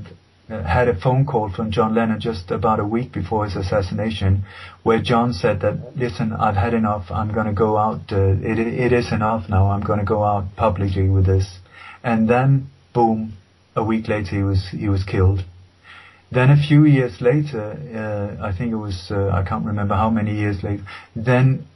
had a phone call from John Lennon just about a week before his assassination, where John said that, listen, I've had enough, I'm going to go out, it is enough now, I'm going to go out publicly with this. And then, boom, a week later he was killed. Then a few years later, I think it was, I can't remember how many years later, then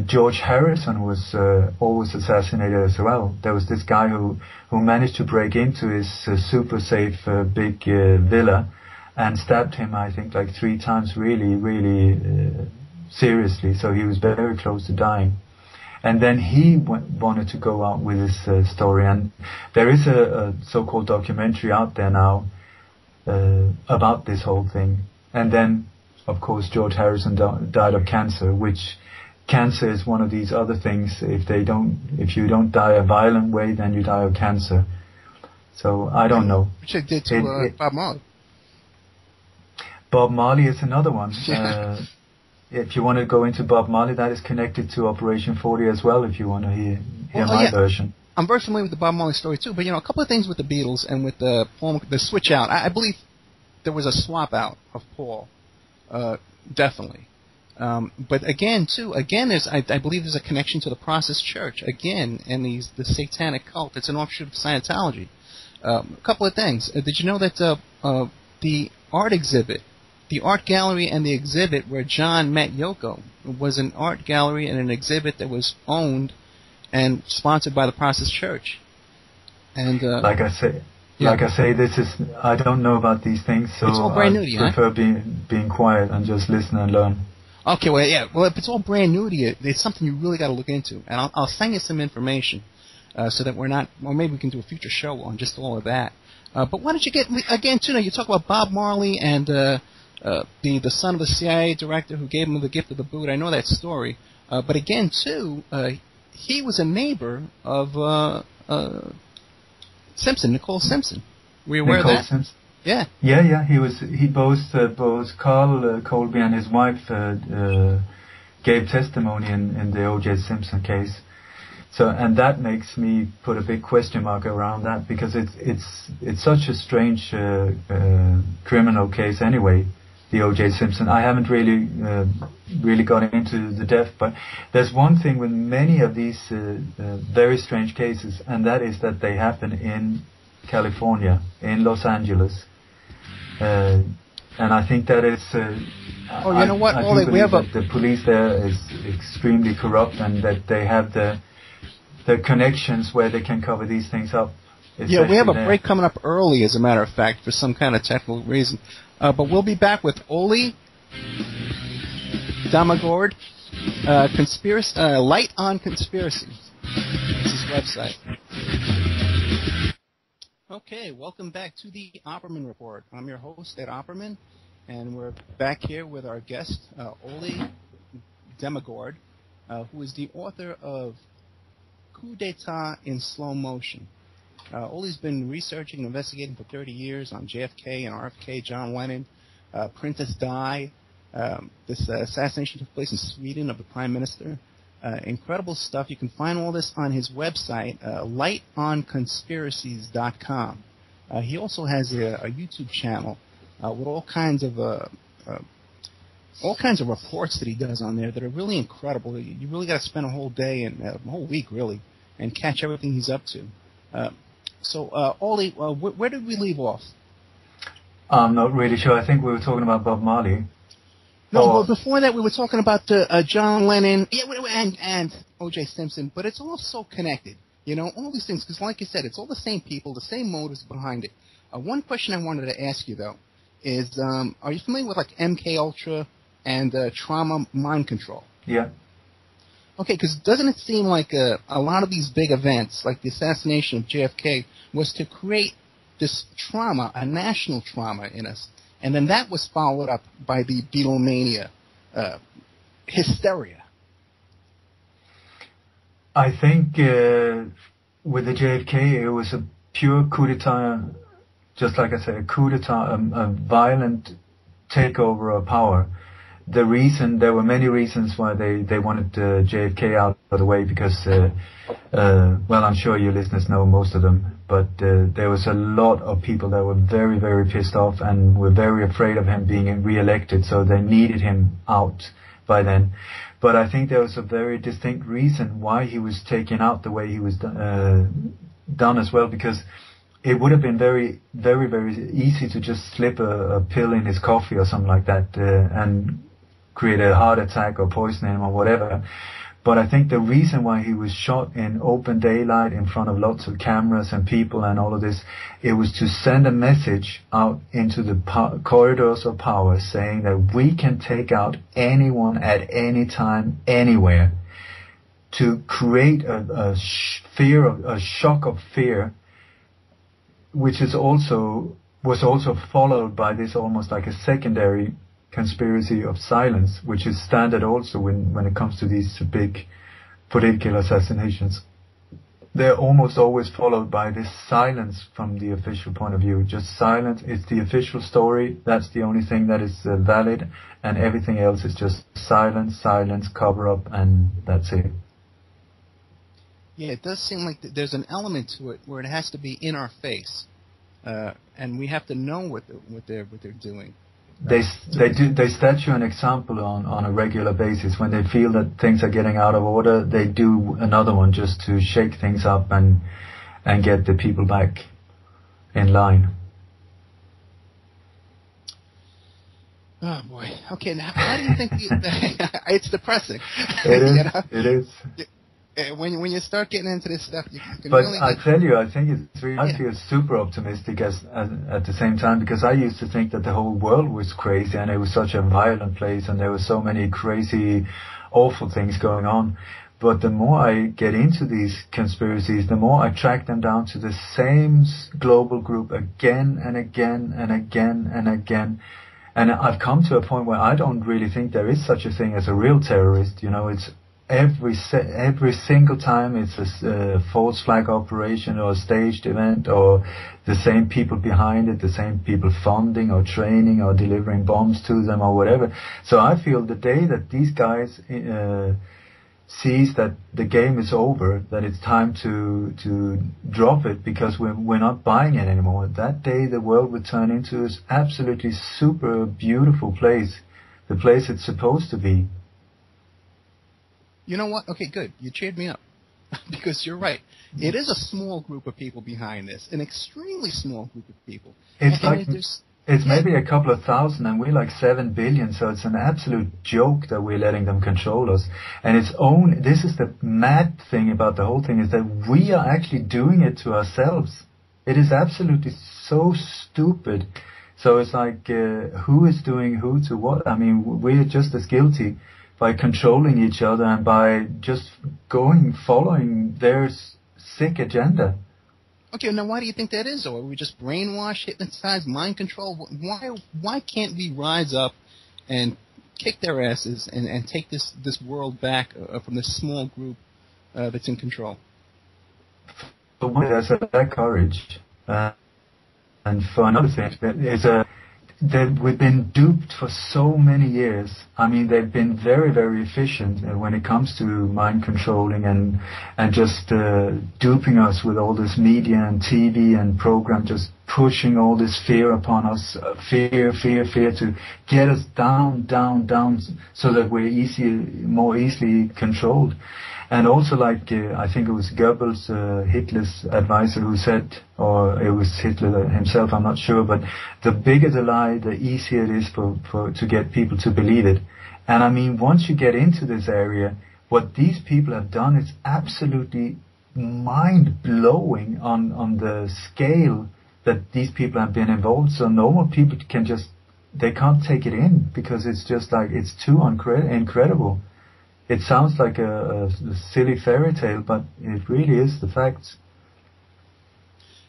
George Harrison was always assassinated as well. There was this guy who managed to break into his super safe big villa and stabbed him, I think, like 3 times really, really seriously. So he was very close to dying. And then he wanted to go out with his story. And there is a so-called documentary out there now about this whole thing. And then, of course, George Harrison died of cancer, which cancer is one of these other things. If you don't die a violent way, then you die of cancer. So I don't know. Which they did to Bob Marley. Bob Marley is another one. If you want to go into Bob Marley, that is connected to Operation 40 as well, if you want to hear my version. I'm very familiar with the Bob Marley story too, but a couple of things with the Beatles and with the switch out. I believe there was a swap out of Paul, definitely. But again, there's I believe there's a connection to the Process Church again, and the satanic cult. It's an offshoot of Scientology. A couple of things. Did you know that the art exhibit, the art gallery and the exhibit where John met Yoko was an art gallery and an exhibit that was owned and sponsored by the Process Church. And like I say, this is, I don't know about these things, so it's all brand new to you, I prefer being quiet and just listen and learn. Okay, well, yeah. Well, if it's all brand new to you, it's something you really got to look into. And I'll send you some information so that we're not, or maybe we can do a future show on just all of that. But why don't you get, again, too, now you talk about Bob Marley and the son of the CIA director who gave him the gift of the boot. I know that story. But again, too, he was a neighbor of Simpson, Nicole Simpson. Were you aware of that? Simpson. Yeah. Yeah. He both Carl Colby and his wife gave testimony in the O.J. Simpson case. So, and that makes me put a big question mark around that, because it's such a strange criminal case anyway. The O.J. Simpson. I haven't really got into the depth, but there's one thing with many of these very strange cases, and that is that they happen in California, in Los Angeles. And I think that it's. You know what? I do believe that the police there is extremely corrupt, and that they have the connections where they can cover these things up. Yeah, we have a break coming up early, as a matter of fact, for some kind of technical reason. But we'll be back with Ole Dammegård, Light on Conspiracies. This is his website. Okay, welcome back to the Opperman Report. I'm your host, Ed Opperman, and we're back here with our guest, Ole Dammegård, who is the author of Coup d'etat in Slowmotion. Ole's been researching and investigating for 30 years on JFK and RFK, John Lennon, Princess Di. This assassination took place in Sweden of the Prime Minister. Incredible stuff. You can find all this on his website, lightonconspiracies.com. He also has a YouTube channel with all kinds of reports that he does on there that are really incredible. You really got to spend a whole day and a whole week, really, and catch everything he's up to. So, Ole, where did we leave off? I'm not really sure. I think we were talking about Bob Marley. No, well, before that we were talking about John Lennon and O.J. Simpson, but it's all so connected. You know, all these things, because like you said, it's all the same people, the same motives behind it. One question I wanted to ask you, though, is are you familiar with, like, MK Ultra and trauma mind control? Yeah. Okay, because doesn't it seem like a lot of these big events, like the assassination of JFK, was to create this trauma, a national trauma in us, and then that was followed up by the Beatlemania hysteria? I think with the JFK, it was a pure coup d'etat, just like I said, a coup d'etat, a violent takeover of power. There were many reasons why they wanted JFK out of the way, because, well, I'm sure your listeners know most of them, but there was a lot of people that were very, very pissed off and were very afraid of him being re-elected, so they needed him out by then. But I think there was a very distinct reason why he was taken out the way he was done as well, because it would have been very, very, very easy to just slip a pill in his coffee or something like that and create a heart attack or poison him or whatever. But I think the reason why he was shot in open daylight in front of lots of cameras and people and all of this, it was to send a message out into the corridors of power saying that we can take out anyone at any time, anywhere, to create a shock of fear, which was also followed by this almost like a secondary conspiracy of silence, which is standard also when it comes to these big political assassinations. They're almost always followed by this silence from the official point of view. Just silence. It's the official story. That's the only thing that is valid, and everything else is just silence, cover up, and that's it. Yeah, it does seem like there's an element to it where it has to be in our face, and we have to know what they're doing. They set you an example on a regular basis. When they feel that things are getting out of order, they do another one just to shake things up and get the people back in line. Oh boy. Okay, now how do you think it's depressing? It is. It is. when you start getting into this stuff, you can but really... I tell you, I think it's really, I feel super optimistic at the same time, because I used to think that the whole world was crazy and it was such a violent place and there were so many crazy, awful things going on. But the more I get into these conspiracies, the more I track them down to the same global group again and again and again and again. And I've come to a point where I don't really think there is such a thing as a real terrorist. You know, it's every single time it's a false flag operation or a staged event, or the same people behind it, the same people funding or training or delivering bombs to them or whatever. So I feel the day that these guys sees that the game is over, that it's time to drop it because we're not buying it anymore, that day the world would turn into this absolutely super beautiful place, the place it's supposed to be. You know what? Okay, good. You cheered me up. Because you're right. It is a small group of people behind this. An extremely small group of people. It's maybe a couple of thousand and we're like 7 billion, so it's an absolute joke that we're letting them control us. And this is the mad thing about the whole thing, is that we are actually doing it to ourselves. It is absolutely so stupid. So it's like, who is doing who to what? I mean, we're just as guilty by controlling each other and by just following their sick agenda. Okay, now why do you think that is, though? Are we just brainwashed, hypnotized, mind control? Why can't we rise up and kick their asses and take this world back from this small group that's in control? For one, there's that courage. And for another thing, we've been duped for so many years. I mean, they've been very, very efficient when it comes to mind controlling and just duping us with all this media and TV and program, just pushing all this fear upon us, fear to get us down, so that we're more easily controlled. And also, like, I think it was Goebbels, Hitler's advisor, who said, or it was Hitler himself, I'm not sure, but the bigger the lie, the easier it is to get people to believe it. And I mean, once you get into this area, what these people have done is absolutely mind-blowing on the scale that these people have been involved. So normal people they can't take it in, because it's just like, it's too incredible. It sounds like a silly fairy tale, but it really is the facts.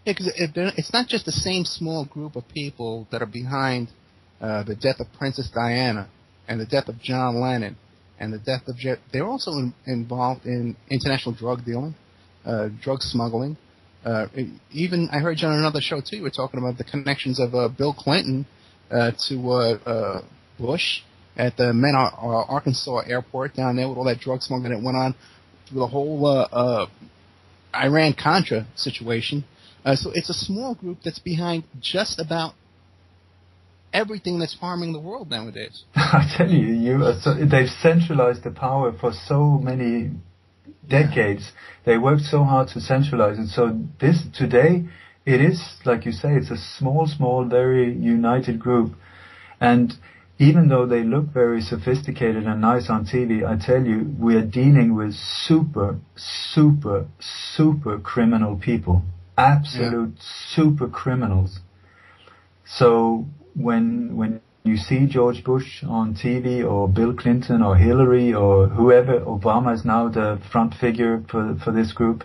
Yeah, because it's not just the same small group of people that are behind the death of Princess Diana and the death of John Lennon and the death of they're also involved in international drug dealing, drug smuggling. Even I heard you on another show too. You were talking about the connections of Bill Clinton to Bush at the Mena, Arkansas airport down there with all that drug smuggling that went on through the whole Iran-Contra situation. So it's a small group that's behind just about everything that's harming the world nowadays. I tell you, they've centralized the power for so many decades. They worked so hard to centralize it. So today, it is, like you say, it's a small, very united group. And even though they look very sophisticated and nice on TV, I tell you, we are dealing with super criminal people. Absolute super criminals. So when you see George Bush on TV, or Bill Clinton, or Hillary, or whoever, Obama is now the front figure for this group,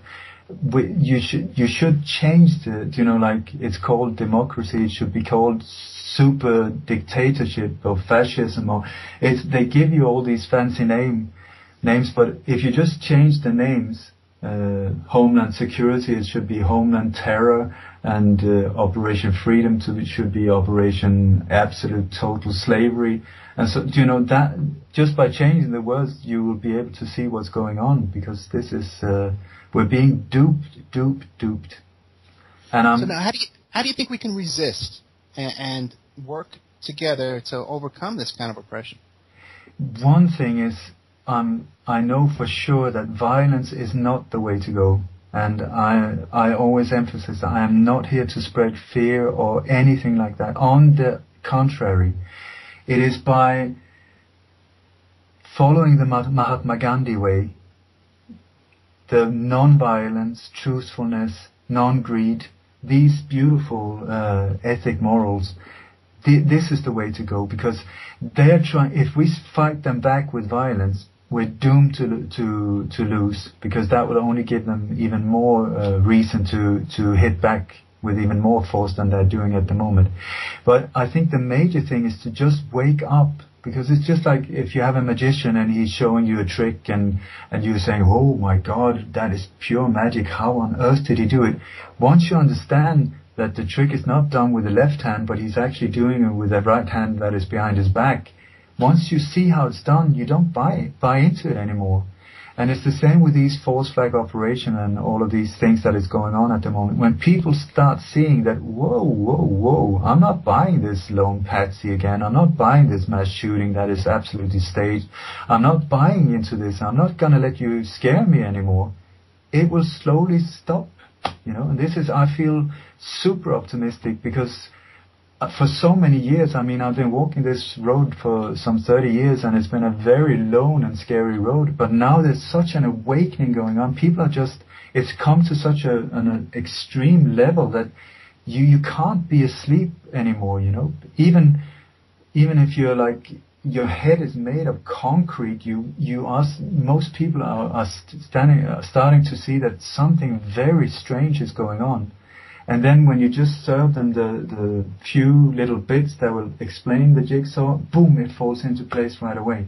you should change like, it's called democracy, it should be called super dictatorship or fascism, or they give you all these fancy names, but if you just change the names, Homeland Security, it should be Homeland Terror, and Operation Freedom should be Operation Absolute Total Slavery. And so, that just by changing the words, you will be able to see what's going on, because this is we're being duped. And so now, how do you think we can resist and work together to overcome this kind of oppression? One thing is, I know for sure that violence is not the way to go. And I always emphasize that I am not here to spread fear or anything like that. On the contrary, it is by following the Mahatma Gandhi way, the non-violence, truthfulness, non-greed, these beautiful ethic morals, this is the way to go, because they're trying. If we fight them back with violence, we're doomed to lose, because that will only give them even more reason to hit back with even more force than they're doing at the moment. But I think the major thing is to just wake up, because it's just like if you have a magician and he's showing you a trick and you're saying, oh my God, that is pure magic, how on earth did he do it? Once you understand that the trick is not done with the left hand, but he's actually doing it with the right hand that is behind his back, once you see how it's done, you don't buy into it anymore. And it's the same with these false flag operation and all of these things that is going on at the moment. When people start seeing that, whoa, I'm not buying this lone patsy again. I'm not buying this mass shooting that is absolutely staged. I'm not buying into this. I'm not going to let you scare me anymore. It will slowly stop, And this is, I feel, super optimistic, because for so many years, I've been walking this road for some 30 years, and it's been a very lone and scary road. But now there's such an awakening going on. People are it's come to such an extreme level that you can't be asleep anymore, Even if you're like, your head is made of concrete, most people are starting to see that something very strange is going on. And then when you just serve them the few little bits that will explain the jigsaw, boom, it falls into place right away.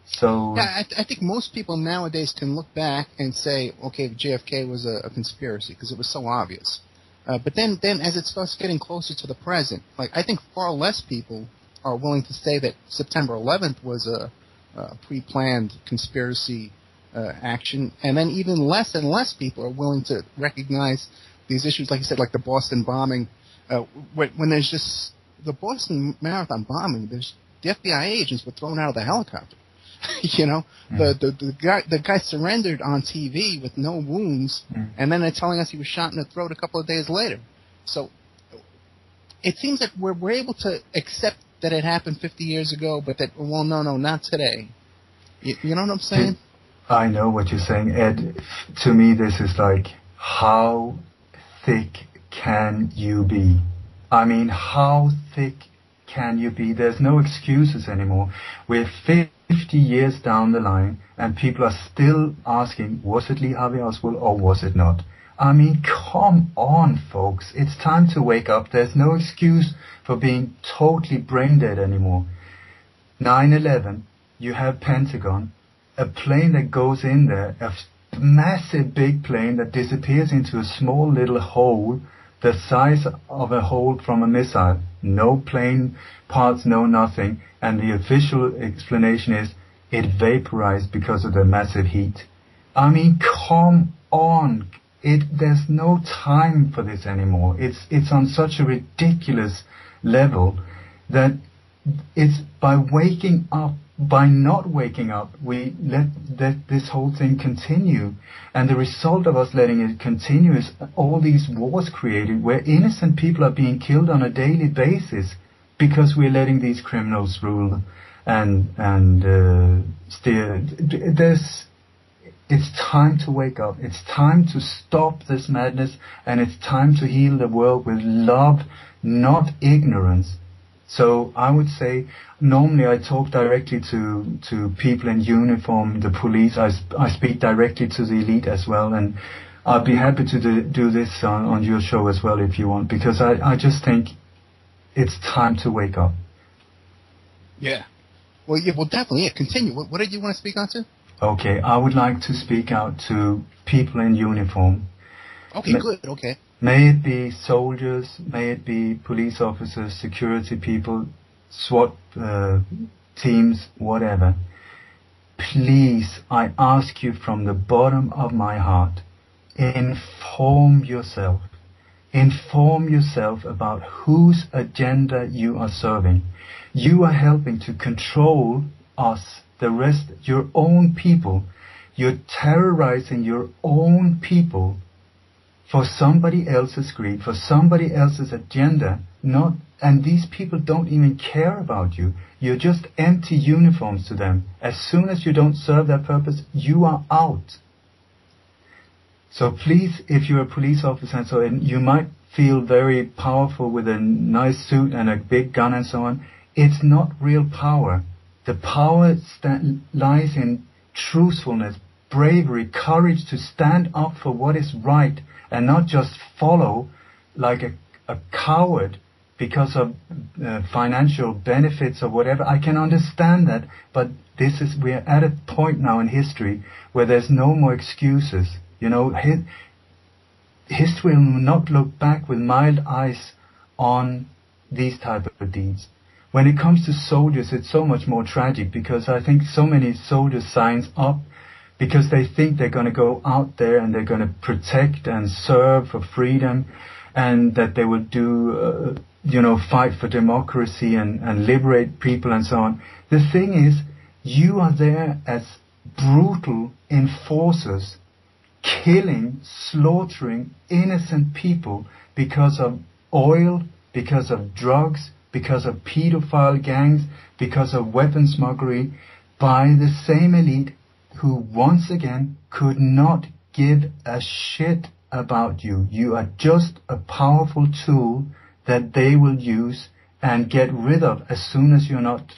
So yeah, I think most people nowadays can look back and say, okay, JFK was a conspiracy because it was so obvious. But then as it starts getting closer to the present, like I think far less people are willing to say that September 11th was a pre-planned conspiracy action, and then even less and less people are willing to recognize these issues, like you said, like the Boston bombing. When there's just the Boston Marathon bombing, the FBI agents were thrown out of the helicopter. The guy surrendered on TV with no wounds, and then they're telling us he was shot in the throat a couple of days later. So it seems that we're able to accept that it happened 50 years ago, but that, well, no, not today. You know what I'm saying? I know what you're saying, Ed. To me, this is like, how thick can you be? How thick can you be? There's no excuses anymore. We're 50 years down the line, and people are still asking, was it Lee Harvey Oswald or was it not? Come on, folks. It's time to wake up. There's no excuse for being totally brain dead anymore. 9/11, you have Pentagon, a plane that goes in there, a massive big plane that disappears into a small little hole the size of a hole from a missile. No plane parts, no nothing. And the official explanation is it vaporized because of the massive heat. Come on. There's no time for this anymore. It's on such a ridiculous level that it's by not waking up, we let this whole thing continue. And the result of us letting it continue is all these wars created where innocent people are being killed on a daily basis because we're letting these criminals rule and steer. It's time to wake up. It's time to stop this madness, and it's time to heal the world with love, not ignorance. So I would say, normally I talk directly to people in uniform, the police. I speak directly to the elite as well, and I'd be happy to do this on your show as well if you want, because I just think it's time to wake up. Yeah. Well, definitely. Yeah, continue. What did you want to speak on to? Okay, I would like to speak out to people in uniform. Okay, good. Okay. May it be soldiers, may it be police officers, security people, SWAT teams, whatever. Please, I ask you from the bottom of my heart, inform yourself. Inform yourself about whose agenda you are serving. You are helping to control us, the rest, your own people. You're terrorizing your own people for somebody else's greed, for somebody else's agenda, and these people don't even care about you. You're just empty uniforms to them. As soon as you don't serve their purpose, you are out. So please, if you're a police officer and so on, you might feel very powerful with a nice suit and a big gun and so on. It's not real power. The power lies in truthfulness, bravery, courage to stand up for what is right and not just follow like a coward because of financial benefits or whatever. I can understand that, but we're at a point now in history where there's no more excuses. You know, history will not look back with mild eyes on these type of deeds. When it comes to soldiers, it's so much more tragic, because I think so many soldiers sign up because they think they're going to go out there and they're going to protect and serve for freedom, and that they will do, fight for democracy and liberate people and so on. The thing is, you are there as brutal enforcers, killing, slaughtering innocent people because of oil, because of drugs, because of pedophile gangs, because of weapon smuggling, by the same elite who once again could not give a shit about you. You are just a powerful tool that they will use and get rid of as soon as you're not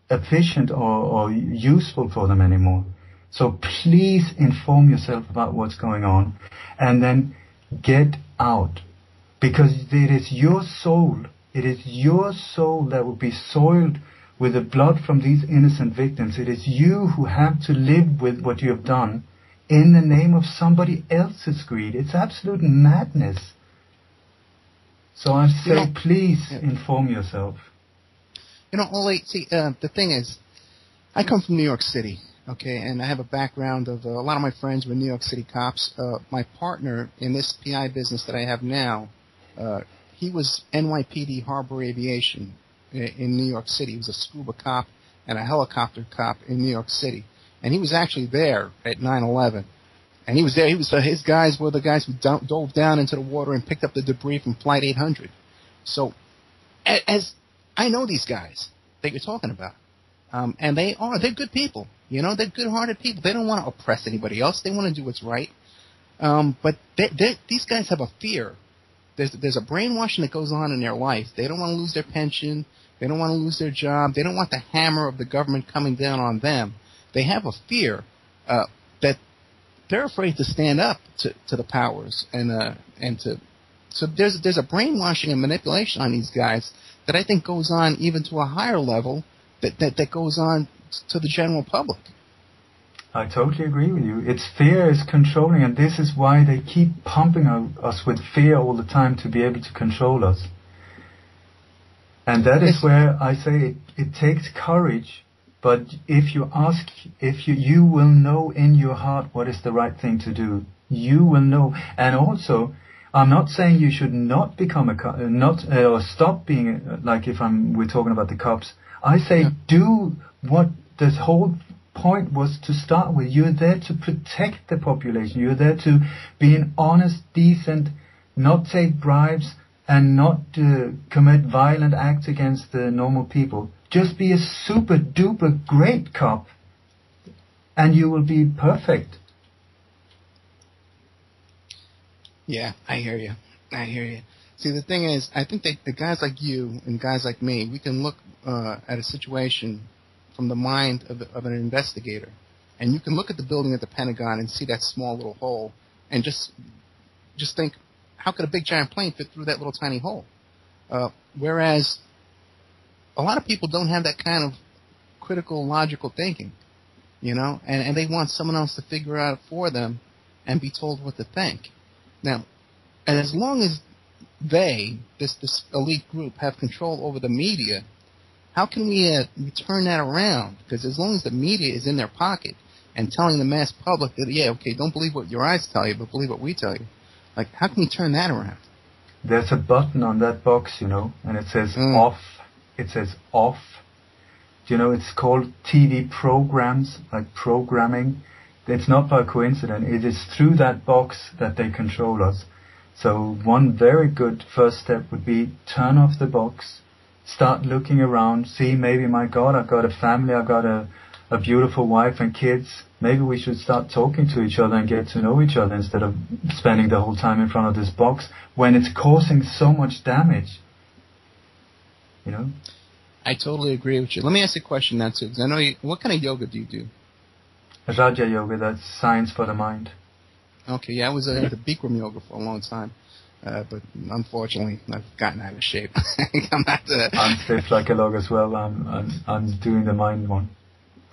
efficient or useful for them anymore. So please inform yourself about what's going on and then get out. Because it is your soul that will be soiled with the blood from these innocent victims. It is you who have to live with what you have done in the name of somebody else's greed. It's absolute madness. So I say, please inform yourself. Ole, see, the thing is, I come from New York City, okay, and I have a background of a lot of my friends were New York City cops. My partner in this PI business that I have now, he was NYPD Harbor Aviation in New York City. He was a scuba cop and a helicopter cop in New York City. And he was actually there at 9/11. And he was there. His guys were the guys who dove down into the water and picked up the debris from Flight 800. So, as I know these guys that you're talking about, and they're good people. They're good-hearted people. They don't want to oppress anybody else. They want to do what's right. But these guys have a fear. There's a brainwashing that goes on in their life. They don't want to lose their pension. They don't want to lose their job. They don't want the hammer of the government coming down on them. They have a fear that they're afraid to stand up to the powers so there's a brainwashing and manipulation on these guys that I think goes on even to a higher level that goes on to the general public. I totally agree with you. Fear is controlling, and this is why they keep pumping us with fear all the time to be able to control us. And that is where I say it takes courage, but if you will know in your heart what is the right thing to do. You will know. And also, I'm not saying you should not become a cop, or stop being like we're talking about the cops. I say do what this whole point was to start with. You're there to protect the population. You're there to be an honest, decent, not take bribes and not commit violent acts against the normal people. Just be a super duper great cop and you will be perfect. Yeah, I hear you. See, the thing is, I think that guys like you and guys like me, we can look at a situation from the mind of an investigator. And you can look at the building at the Pentagon and see that small little hole and just think, how could a big giant plane fit through that little tiny hole? Whereas a lot of people don't have that kind of critical, logical thinking, and they want someone else to figure out for them and be told what to think. Now, and as long as this elite group, have control over the media, how can we turn that around? Because as long as the media is in their pocket and telling the mass public that, don't believe what your eyes tell you, but believe what we tell you, how can we turn that around? There's a button on that box, and it says off. It says off. It's called TV programs, like programming. It's not by coincidence. It is through that box that they control us. So one very good first step would be turn off the box, start looking around, see, maybe, my God, I've got a family, I've got a a beautiful wife and kids, maybe we should start talking to each other and get to know each other instead of spending the whole time in front of this box when it's causing so much damage. You know? I totally agree with you. Let me ask you a question now, too, because I know what kind of yoga do you do? Raja Yoga, that's science for the mind. Okay, yeah, I was into Bikram yoga for a long time, but unfortunately, I've gotten out of shape. I'm stiff like a log as well. I'm doing the mind one.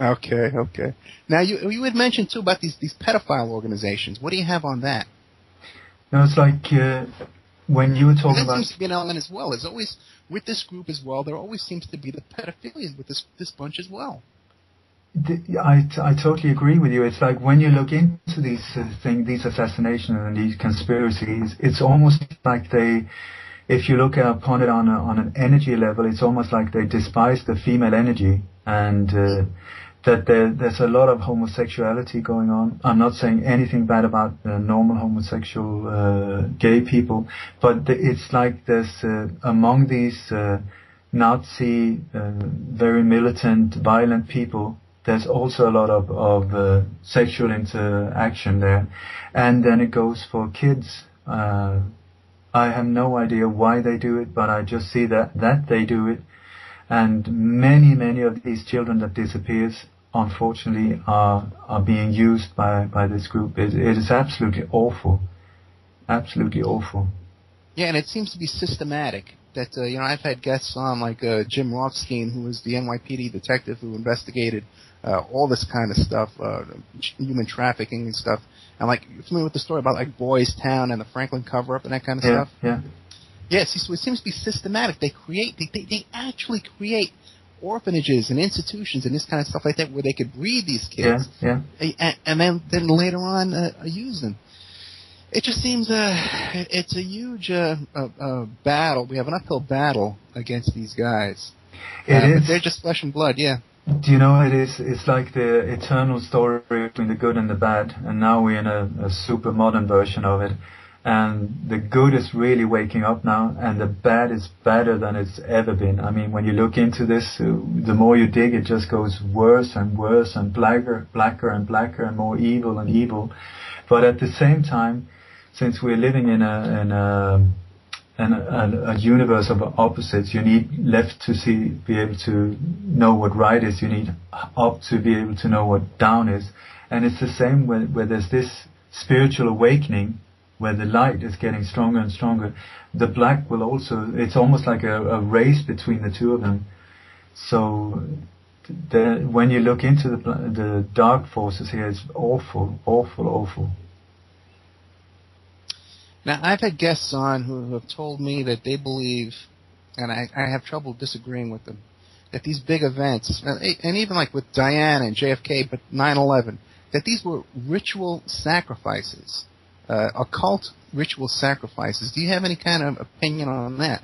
Okay. Now, you had mentioned, too, about these pedophile organizations. What do you have on that? No, it's like when you were talking about... That seems to be an element as well. There's always, with this group as well, there always seems to be the pedophilia with this bunch as well. I totally agree with you. It's like when you look into these these assassinations and these conspiracies, it's almost like they, if you look upon it on an energy level, it's almost like they despise the female energy, and that there's a lot of homosexuality going on. I'm not saying anything bad about normal homosexual gay people, but it's like there's among these Nazi, very militant, violent people, there's also a lot of sexual interaction there. And then it goes for kids. I have no idea why they do it, but I just see that they do it. And many of these children that disappears, unfortunately, are being used by this group. It is absolutely awful. Absolutely awful. Yeah, and it seems to be systematic. That I've had guests on, like Jim Rothstein, who was the NYPD detective who investigated all this kind of stuff, human trafficking and stuff. And like, you're familiar with the story about like Boys Town and the Franklin cover-up and that kind of stuff? Yeah. Yes, so it seems to be systematic. They actually create orphanages and institutions and this kind of stuff like that where they could breed these kids. Yeah. And then later on use them. It just seems it's a huge battle. We have an uphill battle against these guys. But they're just flesh and blood, yeah. Do you know, it's like the eternal story between the good and the bad, and now we're in a super modern version of it. And the good is really waking up now, and the bad is better than it's ever been. I mean, when you look into this, the more you dig, it just goes worse and worse and blacker and blacker and more evil and evil. But at the same time, since we're living in a universe of opposites, you need left to be able to know what right is. You need up to be able to know what down is. And it's the same where there's this spiritual awakening, where the light is getting stronger and stronger. The black will also, it's almost like a race between the two of them. So when you look into the dark forces here, it's awful. Now, I've had guests on who have told me that they believe, and I have trouble disagreeing with them, that these big events, and even like with Diana and JFK, but 9/11, that these were ritual sacrifices, occult ritual sacrifices. Do you have any kind of opinion on that?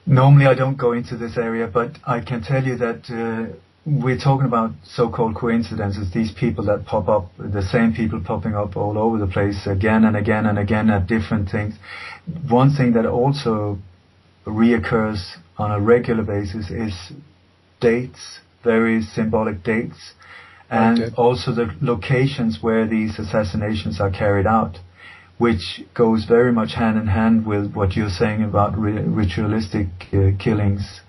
Normally I don't go into this area, but I can tell you that we're talking about so-called coincidences, these people that pop up, the same people popping up all over the place again and again and again at different things. One thing that also reoccurs on a regular basis is dates, very symbolic dates, and also the locations where these assassinations are carried out, which goes very much hand in hand with what you're saying about ritualistic killings.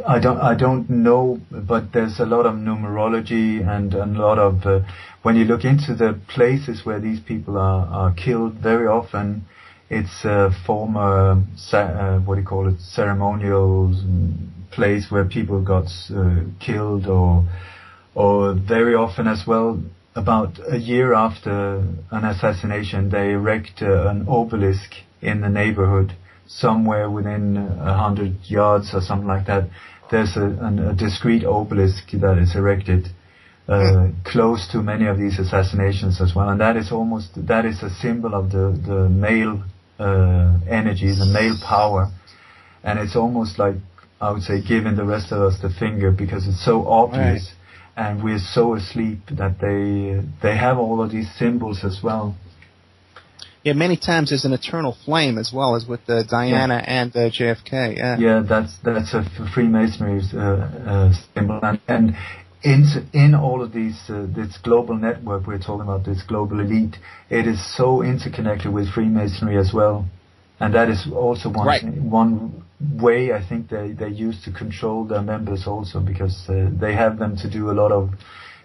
I don't know, but there's a lot of numerology and a lot of when you look into the places where these people are killed, very often it's a former ceremonial place where people got killed, or very often as well, about a year after an assassination, they erect an obelisk in the neighborhood, somewhere within 100 yards or something like that. There's a discrete obelisk that is erected close to many of these assassinations as well, and that is a symbol of the male energy, the male power, and it's almost like, I would say, giving the rest of us the finger, because it's so obvious. Right. And we're so asleep that they have all of these symbols as well. Yeah, many times there's an eternal flame as well as with Diana and JFK. Yeah, that's a Freemasonry symbol, and in all of these, this global network we're talking about, this global elite, it is so interconnected with Freemasonry as well. And that is also one way I think they use to control their members also, because they have them to do a lot of,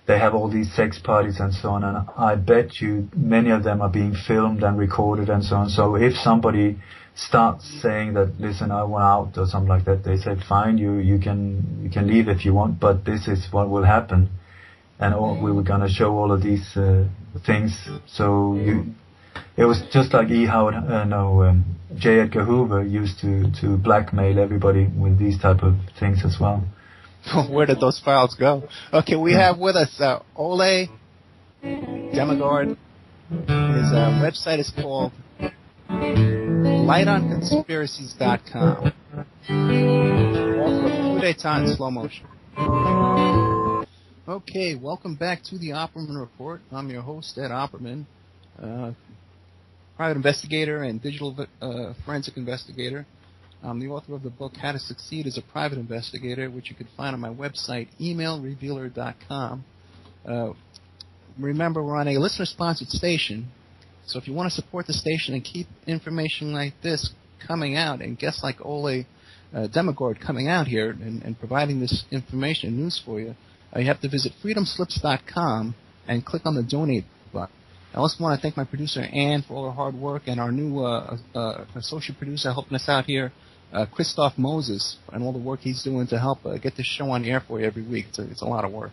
they have all these sex parties and so on, and I bet you many of them are being filmed and recorded and so on. So if somebody starts saying that, listen, I want out or something like that, they say, fine, you can leave if you want, but this is what will happen. And we were going to show all of these things. So it was just like J. Edgar Hoover used to blackmail everybody with these type of things as well. Where did those files go? Okay, we have with us Ole Dammegård. His website is called lightonconspiracies.com. Author of Coup d'etat and Slowmotion. Okay, welcome back to the Opperman Report. I'm your host, Ed Opperman, private investigator and digital forensic investigator. I'm the author of the book How to Succeed as a Private Investigator, which you can find on my website, emailrevealer.com. Remember, we're on a listener-sponsored station, so if you want to support the station and keep information like this coming out, and guests like Ole Dammegård coming out here and providing this information, news for you, you have to visit freedomslips.com and click on the donate button. I also want to thank my producer, Ann, for all her hard work, and our new associate producer helping us out here, Christoph Moses, and all the work he's doing to help get this show on the air for you every week. It's a lot of work.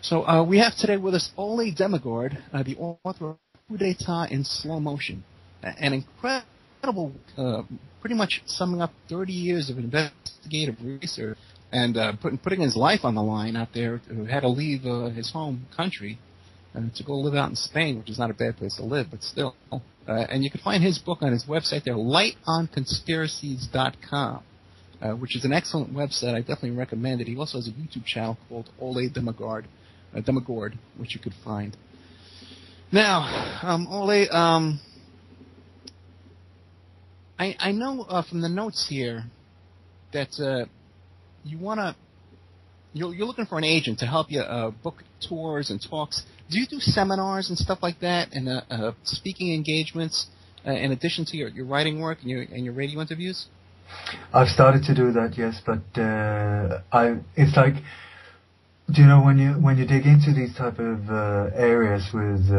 So we have today with us Ole Dammegård, the author of Coup d'etat in Slowmotion, an incredible, pretty much summing up 30 years of investigative research and putting his life on the line out there. Who had to leave his home country to go live out in Spain, which is not a bad place to live, but still. And you can find his book on his website there, lightonconspiracies.com, which is an excellent website. I definitely recommend it. He also has a YouTube channel called Ole Dammegård, which you could find. Now, Ole, I know from the notes here that you're looking for an agent to help you book tours and talks. Do you do seminars and stuff like that, and speaking engagements in addition to your writing work and your radio interviews? I've started to do that, yes, but it's like, do you know, when you dig into these type of areas with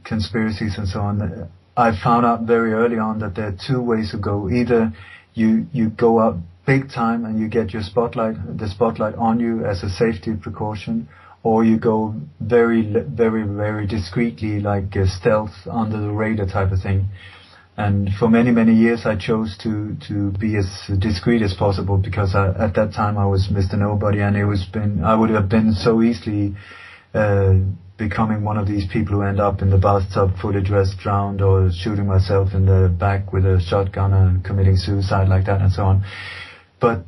conspiracies and so on, I found out very early on that there are two ways to go. Either you go out big time and you get the spotlight on you as a safety precaution, or you go very, very, very discreetly, like stealth, under the radar type of thing. And for many, many years I chose to be as discreet as possible, because at that time I was Mr. Nobody, and I would have been so easily becoming one of these people who end up in the bathtub fully dressed, drowned, or shooting myself in the back with a shotgun and committing suicide like that and so on. But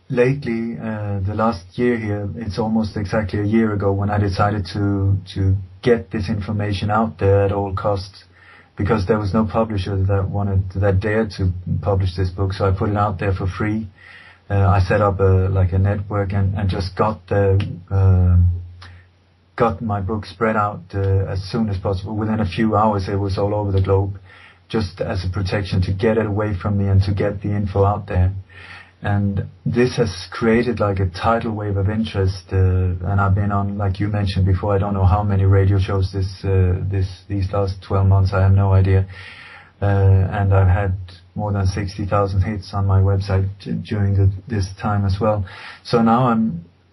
lately, the last year here, it's almost exactly a year ago when I decided to get this information out there at all costs, because there was no publisher that dared to publish this book. So I put it out there for free. I set up a network and just got my book spread out as soon as possible. Within a few hours, it was all over the globe, just as a protection to get it away from me and to get the info out there. And this has created like a tidal wave of interest, and I've been on, like you mentioned before, I don't know how many radio shows these last 12 months, I have no idea. And I've had more than 60,000 hits on my website during this time as well. So now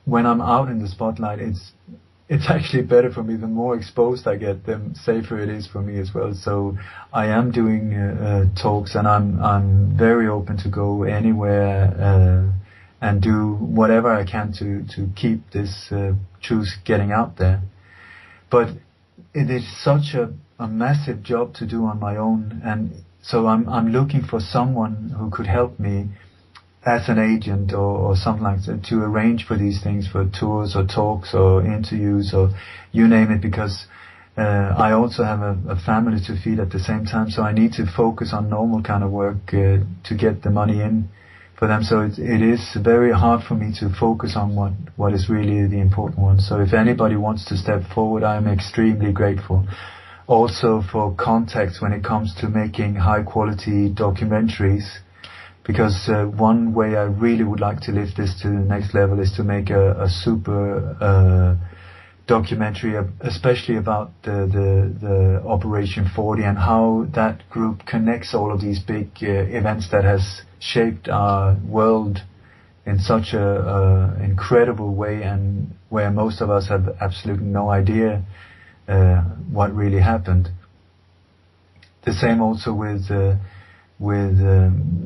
when I'm out in the spotlight, it's actually better for me. The more exposed I get, the safer it is for me as well. So I am doing talks, and I'm very open to go anywhere and do whatever I can to keep this truth getting out there. But it is such a massive job to do on my own, and so I'm looking for someone who could help me as an agent or something like that, to arrange for these things, for tours or talks or interviews or you name it, because I also have a family to feed at the same time, so I need to focus on normal kind of work to get the money in for them. So it is very hard for me to focus on what is really the important one. So if anybody wants to step forward, I'm extremely grateful. Also for context when it comes to making high quality documentaries, because one way I really would like to lift this to the next level is to make a super documentary, especially about the Operation 40 and how that group connects all of these big events that has shaped our world in such a incredible way, and where most of us have absolutely no idea what really happened. The same also with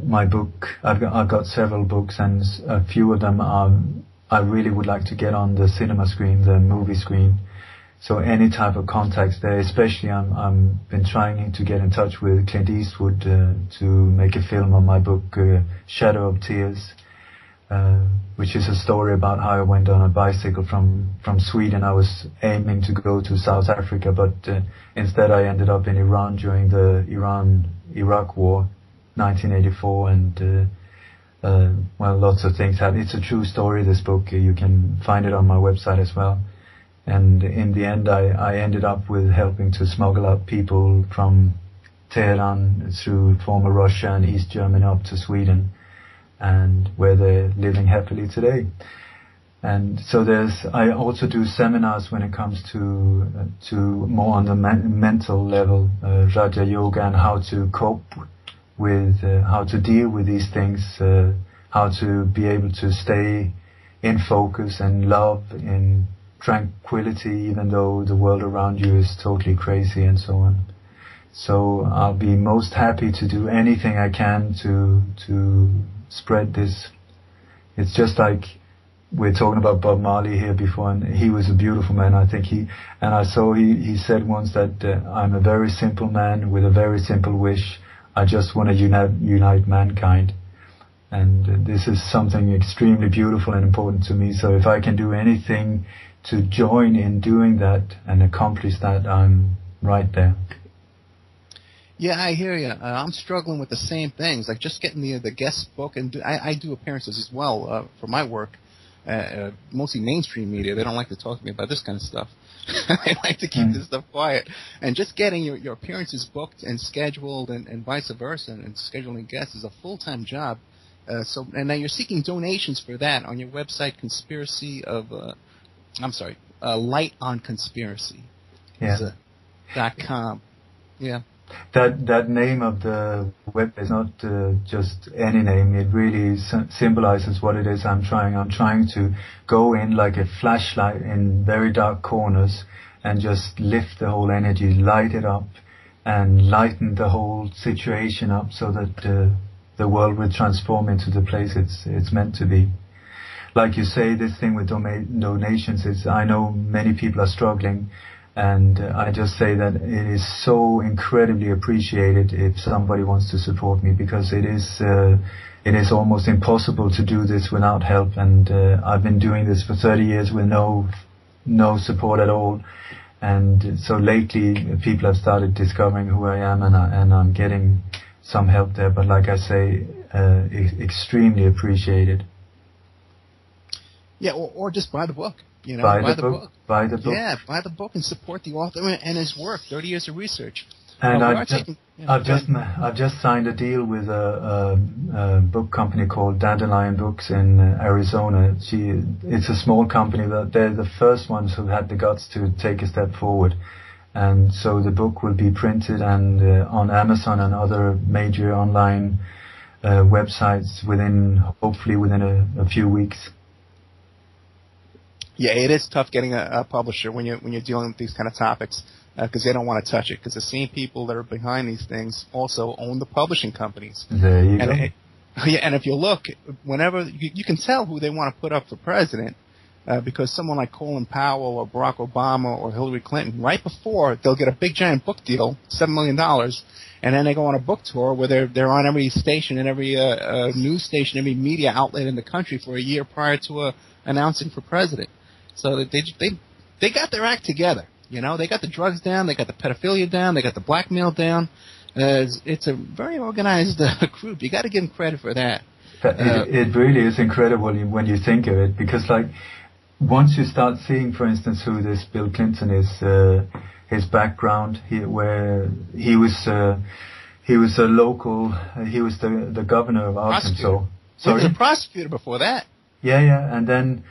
my book. I've got several books, and a few of them I really would like to get on the cinema screen, the movie screen. So any type of contacts there, especially I'm been trying to get in touch with Clint Eastwood to make a film on my book, Shadow of Tears, which is a story about how I went on a bicycle from Sweden. I was aiming to go to South Africa, but instead I ended up in Iran during the Iran-Iraq War, 1984, and well, lots of things happened. It's a true story, this book. You can find it on my website as well. And in the end, I ended up with helping to smuggle out people from Tehran through former Russia and East Germany up to Sweden, and where they're living happily today. And so I also do seminars when it comes to more on the mental level, Raja Yoga, and how to cope with, how to deal with these things, how to be able to stay in focus and love, in tranquility, even though the world around you is totally crazy and so on. So I'll be most happy to do anything I can to spread this. It's just like we're talking about Bob Marley here before, and he was a beautiful man. I think he said once that I'm a very simple man with a very simple wish. I just want to unite mankind. And this is something extremely beautiful and important to me. So if I can do anything to join in doing that and accomplish that, I'm right there. Yeah, I hear you. I'm struggling with the same things, like just getting the guest book, and I do appearances as well for my work, mostly mainstream media. They don't like to talk to me about this kind of stuff. They like to keep this stuff quiet. And just getting your appearances booked and scheduled and vice versa, and scheduling guests is a full-time job. And now you're seeking donations for that on your website, Light on Conspiracy. Yeah. .com. Yeah. That name of the web is not just any name. It really symbolizes what it is I'm trying to go in like a flashlight in very dark corners and just lift the whole energy, light it up, and lighten the whole situation up so that the world will transform into the place it's meant to be. Like you say, this thing with donations is, I know many people are struggling. And I just say that it is so incredibly appreciated if somebody wants to support me, because it is almost impossible to do this without help. And I've been doing this for 30 years with no support at all. And so lately people have started discovering who I am, and I'm getting some help there. But like I say, extremely appreciated. Yeah, or just buy the book. You know, buy the book. Yeah, buy the book and support the author and his work. 30 years of research. And I've just signed a deal with a book company called Dandelion Books in Arizona. It's a small company, but they're the first ones who had the guts to take a step forward. And so the book will be printed and on Amazon and other major online websites hopefully within a few weeks. Yeah, it is tough getting a publisher when you're dealing with these kind of topics, because they don't want to touch it, because the same people that are behind these things also own the publishing companies. There you go. And if you look, whenever you can tell who they want to put up for president, because someone like Colin Powell or Barack Obama or Hillary Clinton, right before they'll get a big giant book deal, $7 million, and then they go on a book tour where they're on every station and every news station, every media outlet in the country for a year prior to announcing for president. So they got their act together. You know, they got the drugs down, they got the pedophilia down, they got the blackmail down. It's a very organized group. You got to give them credit for that. It really is incredible when you think of it, because like once you start seeing, for instance, who this Bill Clinton is, his background, where he was a local, he was the governor of Arkansas. He was a prosecutor before that. Yeah, and then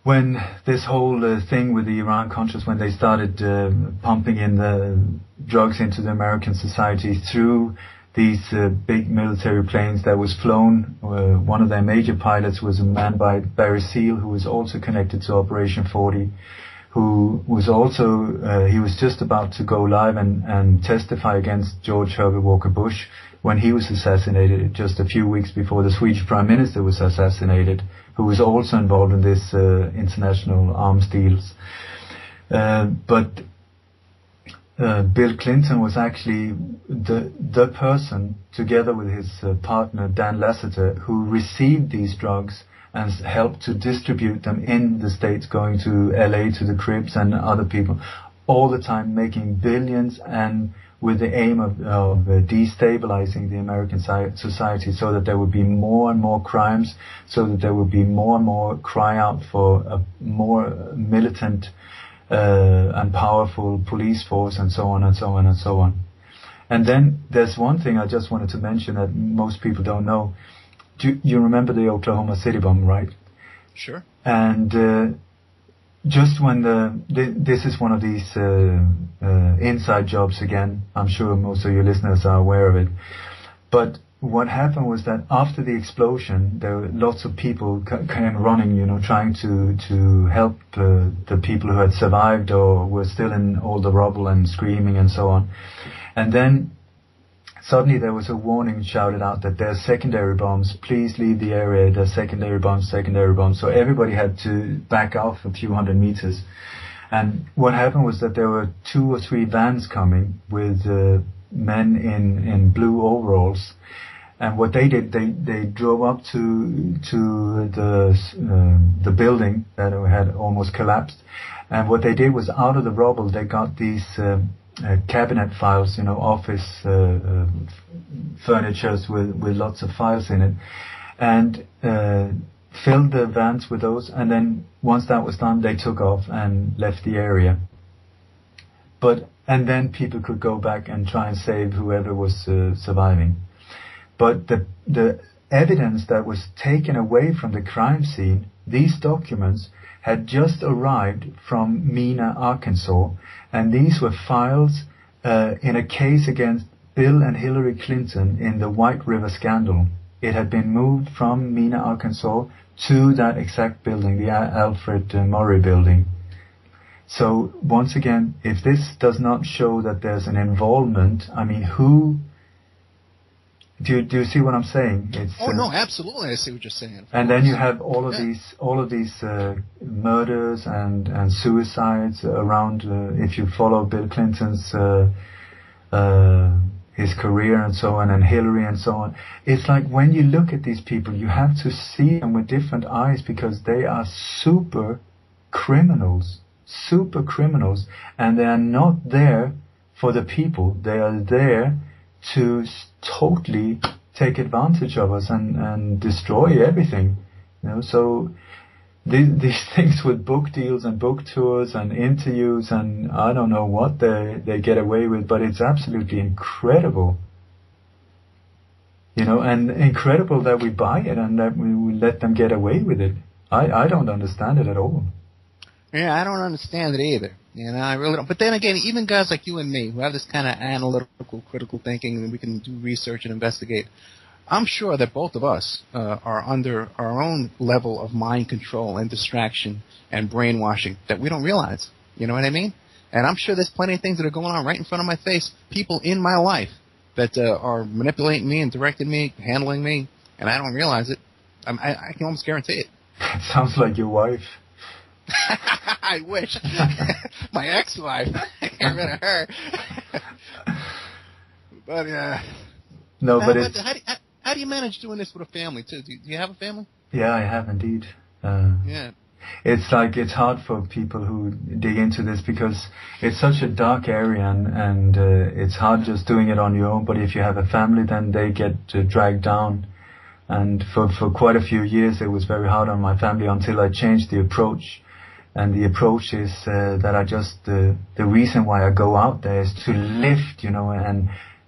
when this whole thing with the Iran-Contras, when they started pumping in the drugs into the American society through these big military planes that was flown, one of their major pilots was a man by Barry Seal, who was also connected to Operation 40, who was also, he was just about to go live and testify against George Herbert Walker Bush when he was assassinated just a few weeks before the Swedish Prime Minister was assassinated, who was also involved in this international arms deals. But Bill Clinton was actually the person, together with his partner Dan Lasseter, who received these drugs and helped to distribute them in the States, going to LA to the Cribs and other people, all the time making billions, and with the aim of destabilizing the American society, so that there would be more and more crimes, so that there would be more and more cry out for a more militant and powerful police force, and so on and so on and so on. And then there's one thing I just wanted to mention that most people don't know. You remember the Oklahoma City bomb, right? Sure. And just when this is one of these inside jobs again, I'm sure most of your listeners are aware of it. But what happened was that after the explosion, there were lots of people came running, trying to help the people who had survived or were still in all the rubble and screaming and so on. And then suddenly there was a warning shouted out that there's secondary bombs, please leave the area, there's secondary bombs. So everybody had to back off a few hundred meters. And what happened was that there were 2 or 3 vans coming with men in blue overalls. And what they did, they drove up to the building that had almost collapsed. And what they did was, out of the rubble, they got these cabinet files, office furnitures with lots of files in it, and filled the vans with those. And then once that was done, they took off and left the area. And then people could go back and try and save whoever was surviving. But the evidence that was taken away from the crime scene, these documents had just arrived from Mena, Arkansas, and these were files in a case against Bill and Hillary Clinton in the White River scandal. It had been moved from Mena, Arkansas to that exact building, the Alfred Murray building. So once again, if this does not show that there's an involvement, I mean, who... Do you see what I'm saying? It's, no, absolutely. I see what you're saying. And then you have all of these murders and suicides around. If you follow Bill Clinton's his career and so on, and Hillary and so on, it's like when you look at these people, you have to see them with different eyes, because they are super criminals, and they are not there for the people. They are there to totally take advantage of us and destroy everything, So these things with book deals and book tours and interviews, and I don't know what they get away with, but it's absolutely incredible, and incredible that we buy it and that we let them get away with it. I don't understand it at all. Yeah, I don't understand it either. I really don't. But then again, even guys like you and me, who have this kind of analytical, critical thinking, and we can do research and investigate, I'm sure that both of us are under our own level of mind control and distraction and brainwashing that we don't realize. You know what I mean? And I'm sure there's plenty of things that are going on right in front of my face, people in my life that are manipulating me and directing me, handling me, and I don't realize it. I can almost guarantee it. It sounds like your wife. I wish. My ex-wife. I get rid of her. But no, but how do you manage doing this with a family too? Do you have a family? Yeah, I have indeed. Yeah. It's hard for people who dig into this, because it's such a dark area, and it's hard just doing it on your own. But if you have a family, then they get dragged down And for quite a few years it was very hard on my family until I changed the approach. And the approach is that I just, the reason why I go out there is to lift,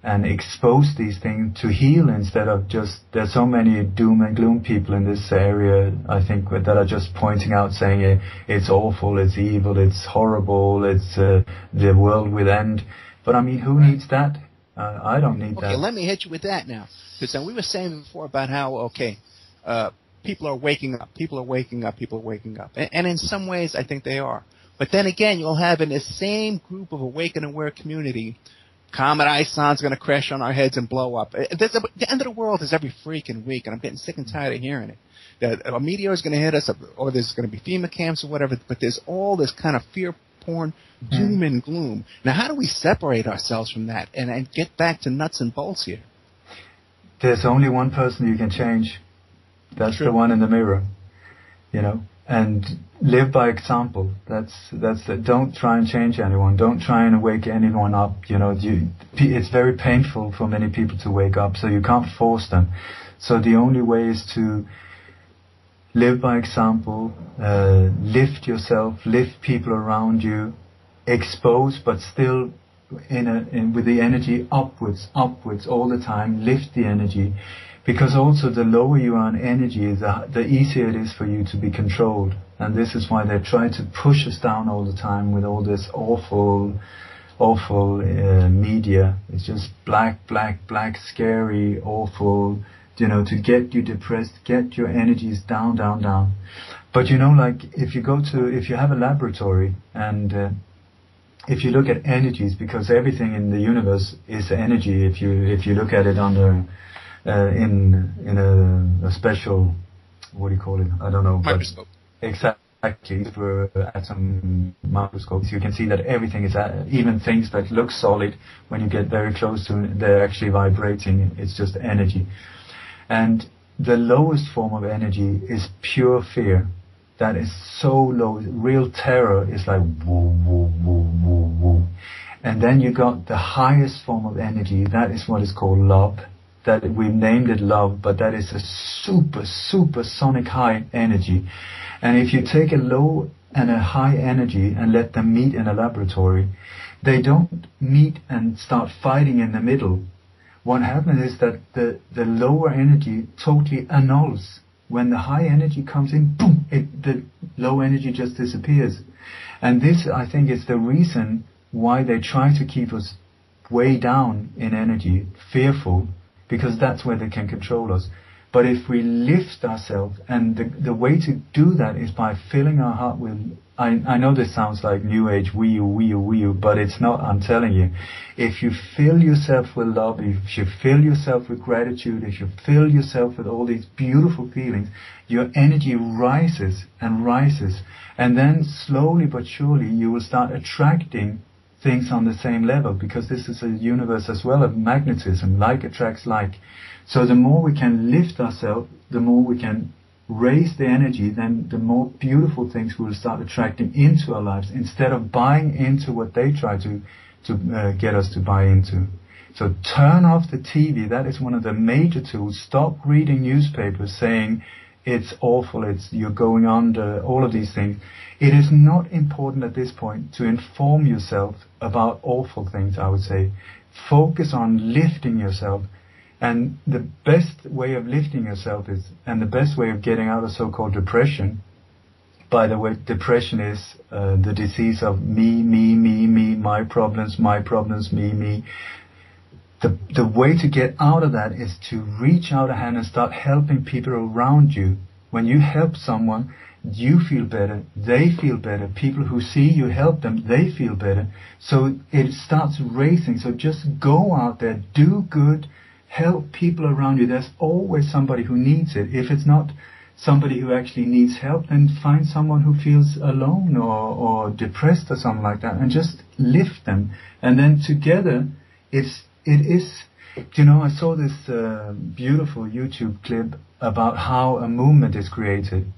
and expose these things, to heal, instead of just, there's so many doom and gloom people in this area, I think, that are just pointing out, saying it's awful, it's evil, it's horrible, it's the world will end. But I mean, who needs that? I don't need that. Okay, let me hit you with that now. Because we were saying before about how, people are waking up, people are waking up. And in some ways, I think they are. But then again, you'll have in this same group of awake and aware community, Comet Ison's going to crash on our heads and blow up. The end of the world is every freaking week, and I'm getting sick and tired of hearing it. That a meteor is going to hit us, or there's going to be FEMA camps or whatever, but there's all this kind of fear porn, doom and gloom. Now, how do we separate ourselves from that and get back to nuts and bolts here? There's only one person you can change. That's True. The one in the mirror, and live by example. Don't try and change anyone. Don't try and wake anyone up. It's very painful for many people to wake up, so you can't force them. So the only way is to live by example, lift yourself, lift people around you, expose, but still with the energy upwards all the time. Lift the energy. Because also the lower you are in energy, the easier it is for you to be controlled. And this is why they try to push us down all the time with all this awful media. It's just black, scary, awful, to get you depressed, get your energies down. But if you have a laboratory and if you look at energies, because everything in the universe is energy, if you look at it under in a special, what do you call it? I don't know. Microscope. But exactly. For atom microscopes, you can see that everything is, even things that look solid, when you get very close to it, they're actually vibrating. It's just energy. And the lowest form of energy is pure fear. That is so low. Real terror is like woo, woo, woo, woo, woo. And then you got the highest form of energy. That is what is called love. That we named it love, but that is a super sonic high energy. And if you take a low and a high energy and let them meet in a laboratory, they don't meet and start fighting in the middle. What happens is that the lower energy totally annuls. When the high energy comes in, boom, the low energy just disappears. And this, I think, is the reason why they try to keep us way down in energy, fearful, because that's where they can control us. But if we lift ourselves, and the way to do that is by filling our heart with, I know this sounds like New Age, wee you, but it's not, I'm telling you. If you fill yourself with love, if you fill yourself with gratitude, if you fill yourself with all these beautiful feelings, your energy rises and rises. And then slowly but surely you will start attracting things on the same level, because this is a universe as well of magnetism, like attracts like. So the more we can lift ourselves, the more we can raise the energy, then the more beautiful things we will start attracting into our lives, instead of buying into what they try to get us to buy into. So turn off the TV. That is one of the major tools. Stop reading newspapers saying it's awful, you're going under, all of these things. It is not important at this point to inform yourself about awful things, I would say. Focus on lifting yourself. And the best way of lifting yourself is, and the best way of getting out of so-called depression, by the way, depression is the disease of me, my problems, me. The way to get out of that is to reach out a hand and start helping people around you. When you help someone, you feel better, they feel better. People who see you help them, they feel better. So it starts racing. So just go out there, do good, help people around you. There's always somebody who needs it. If it's not somebody who actually needs help, then find someone who feels alone or depressed or something like that, and just lift them. And then together, it is, I saw this beautiful YouTube clip about how a movement is created.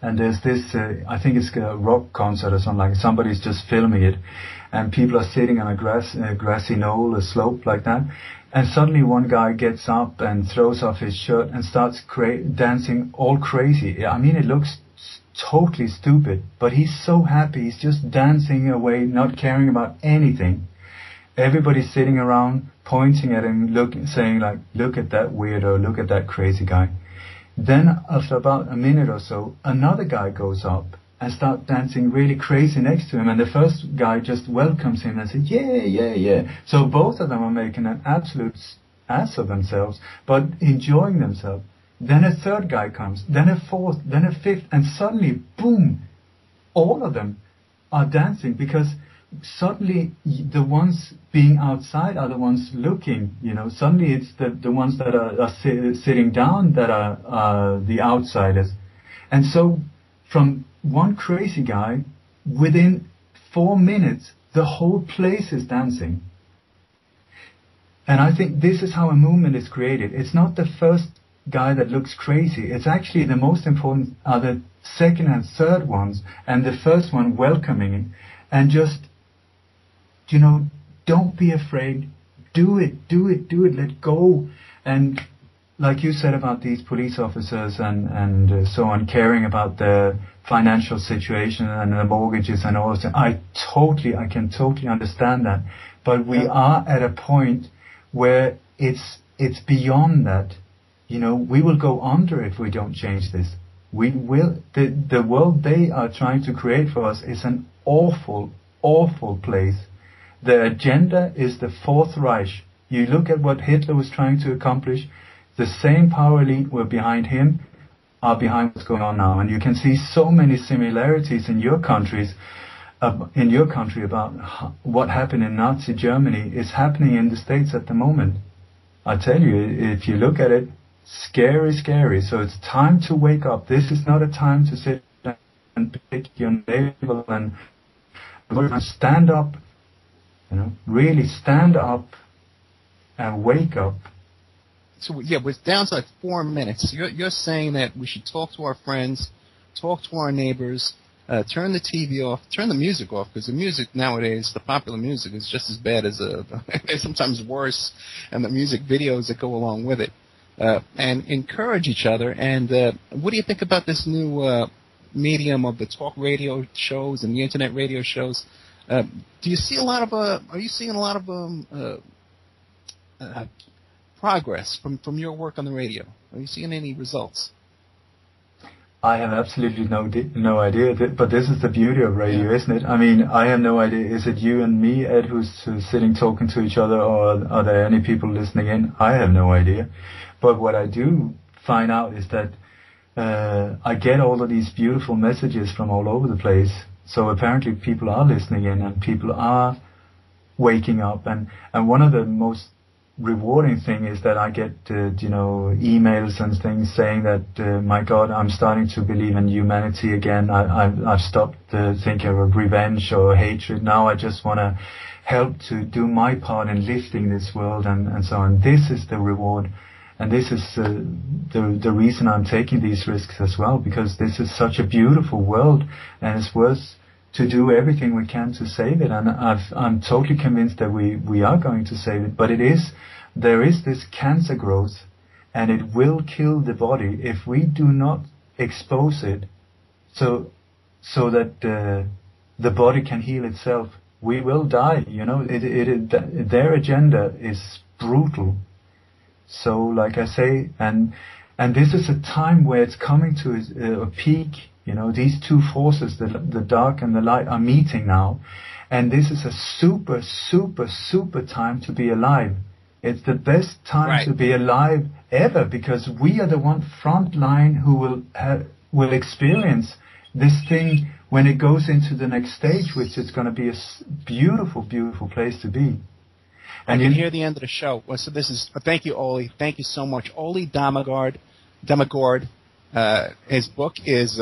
And there's this, I think it's a rock concert or something like that. Somebody's just filming it, and people are sitting on a grassy knoll, a slope like that. And suddenly one guy gets up and throws off his shirt and starts dancing all crazy. I mean, it looks totally stupid, but he's so happy. He's just dancing away, not caring about anything. Everybody's sitting around, pointing at him, saying like, look at that weirdo, look at that crazy guy. Then after about a minute or so, another guy goes up and starts dancing really crazy next to him, and the first guy just welcomes him and says, yeah. So both of them are making an absolute ass of themselves, but enjoying themselves. Then a third guy comes, then a fourth, then a fifth, and suddenly, boom, all of them are dancing, because suddenly the ones being outside are the ones looking, suddenly it's the ones that are sitting down that are the outsiders. And so from one crazy guy, within 4 minutes, the whole place is dancing. And I think this is how a movement is created. It's not the first guy that looks crazy. It's actually the most important are the second and third ones, and the first one welcoming it. And just, don't be afraid. Do it, let go. And like you said about these police officers and so on, caring about the financial situation and the mortgages and all that, I can totally understand that. But we are at a point where it's beyond that. We will go under if we don't change this. We will. The world they are trying to create for us is an awful, awful place. The agenda is the Fourth Reich. You look at what Hitler was trying to accomplish. The same power elite were behind him, are behind what's going on now. And you can see so many similarities in your country about what happened in Nazi Germany is happening in the States at the moment. I tell you, if you look at it, scary. So it's time to wake up. This is not a time to sit and pick your navel and stand up, really stand up and wake up. So yeah, we're down to like 4 minutes. You're saying that we should talk to our friends, talk to our neighbors, turn the TV off, turn the music off, because the music nowadays, the popular music, is just as bad as sometimes worse, and the music videos that go along with it. And encourage each other. And what do you think about this new medium of the talk radio shows and the internet radio shows? Do you see a lot of? Are you seeing a lot of progress from your work on the radio? Are you seeing any results? I have absolutely no idea, but this is the beauty of radio, isn't it? I mean, I have no idea. Is it you and me, Ed, who's sitting talking to each other, or are there any people listening in? I have no idea. But what I do find out is that I get all of these beautiful messages from all over the place. So apparently people are listening in and people are waking up. And one of the most rewarding thing is that I get, emails and things saying that, my God, I'm starting to believe in humanity again. I've stopped thinking of revenge or hatred. Now I just want to help to do my part in lifting this world and so on. This is the reward. And this is the reason I'm taking these risks as well, because this is such a beautiful world, and it's worth to do everything we can to save it. And I'm totally convinced that we are going to save it. But there is this cancer growth, and it will kill the body if we do not expose it, so that the body can heal itself. We will die. Their agenda is brutal. So, like I say, and this is a time where it's coming to a peak. These two forces, the dark and the light, are meeting now, and this is a super, super, super time to be alive. It's the best time to be alive ever, because we are the one front line who will experience this thing when it goes into the next stage, which is going to be a beautiful, beautiful place to be. And you can hear the end of the show. Well, so this is thank you, Ole. Thank you so much, Ole Dammegård. His book is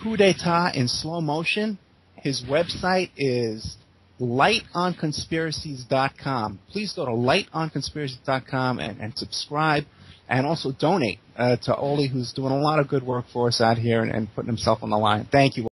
Coup d'etat in Slow Motion. His website is lightonconspiracies.com. Please go to lightonconspiracies.com and subscribe. and also donate to Ole, who's doing a lot of good work for us out here and putting himself on the line. Thank you.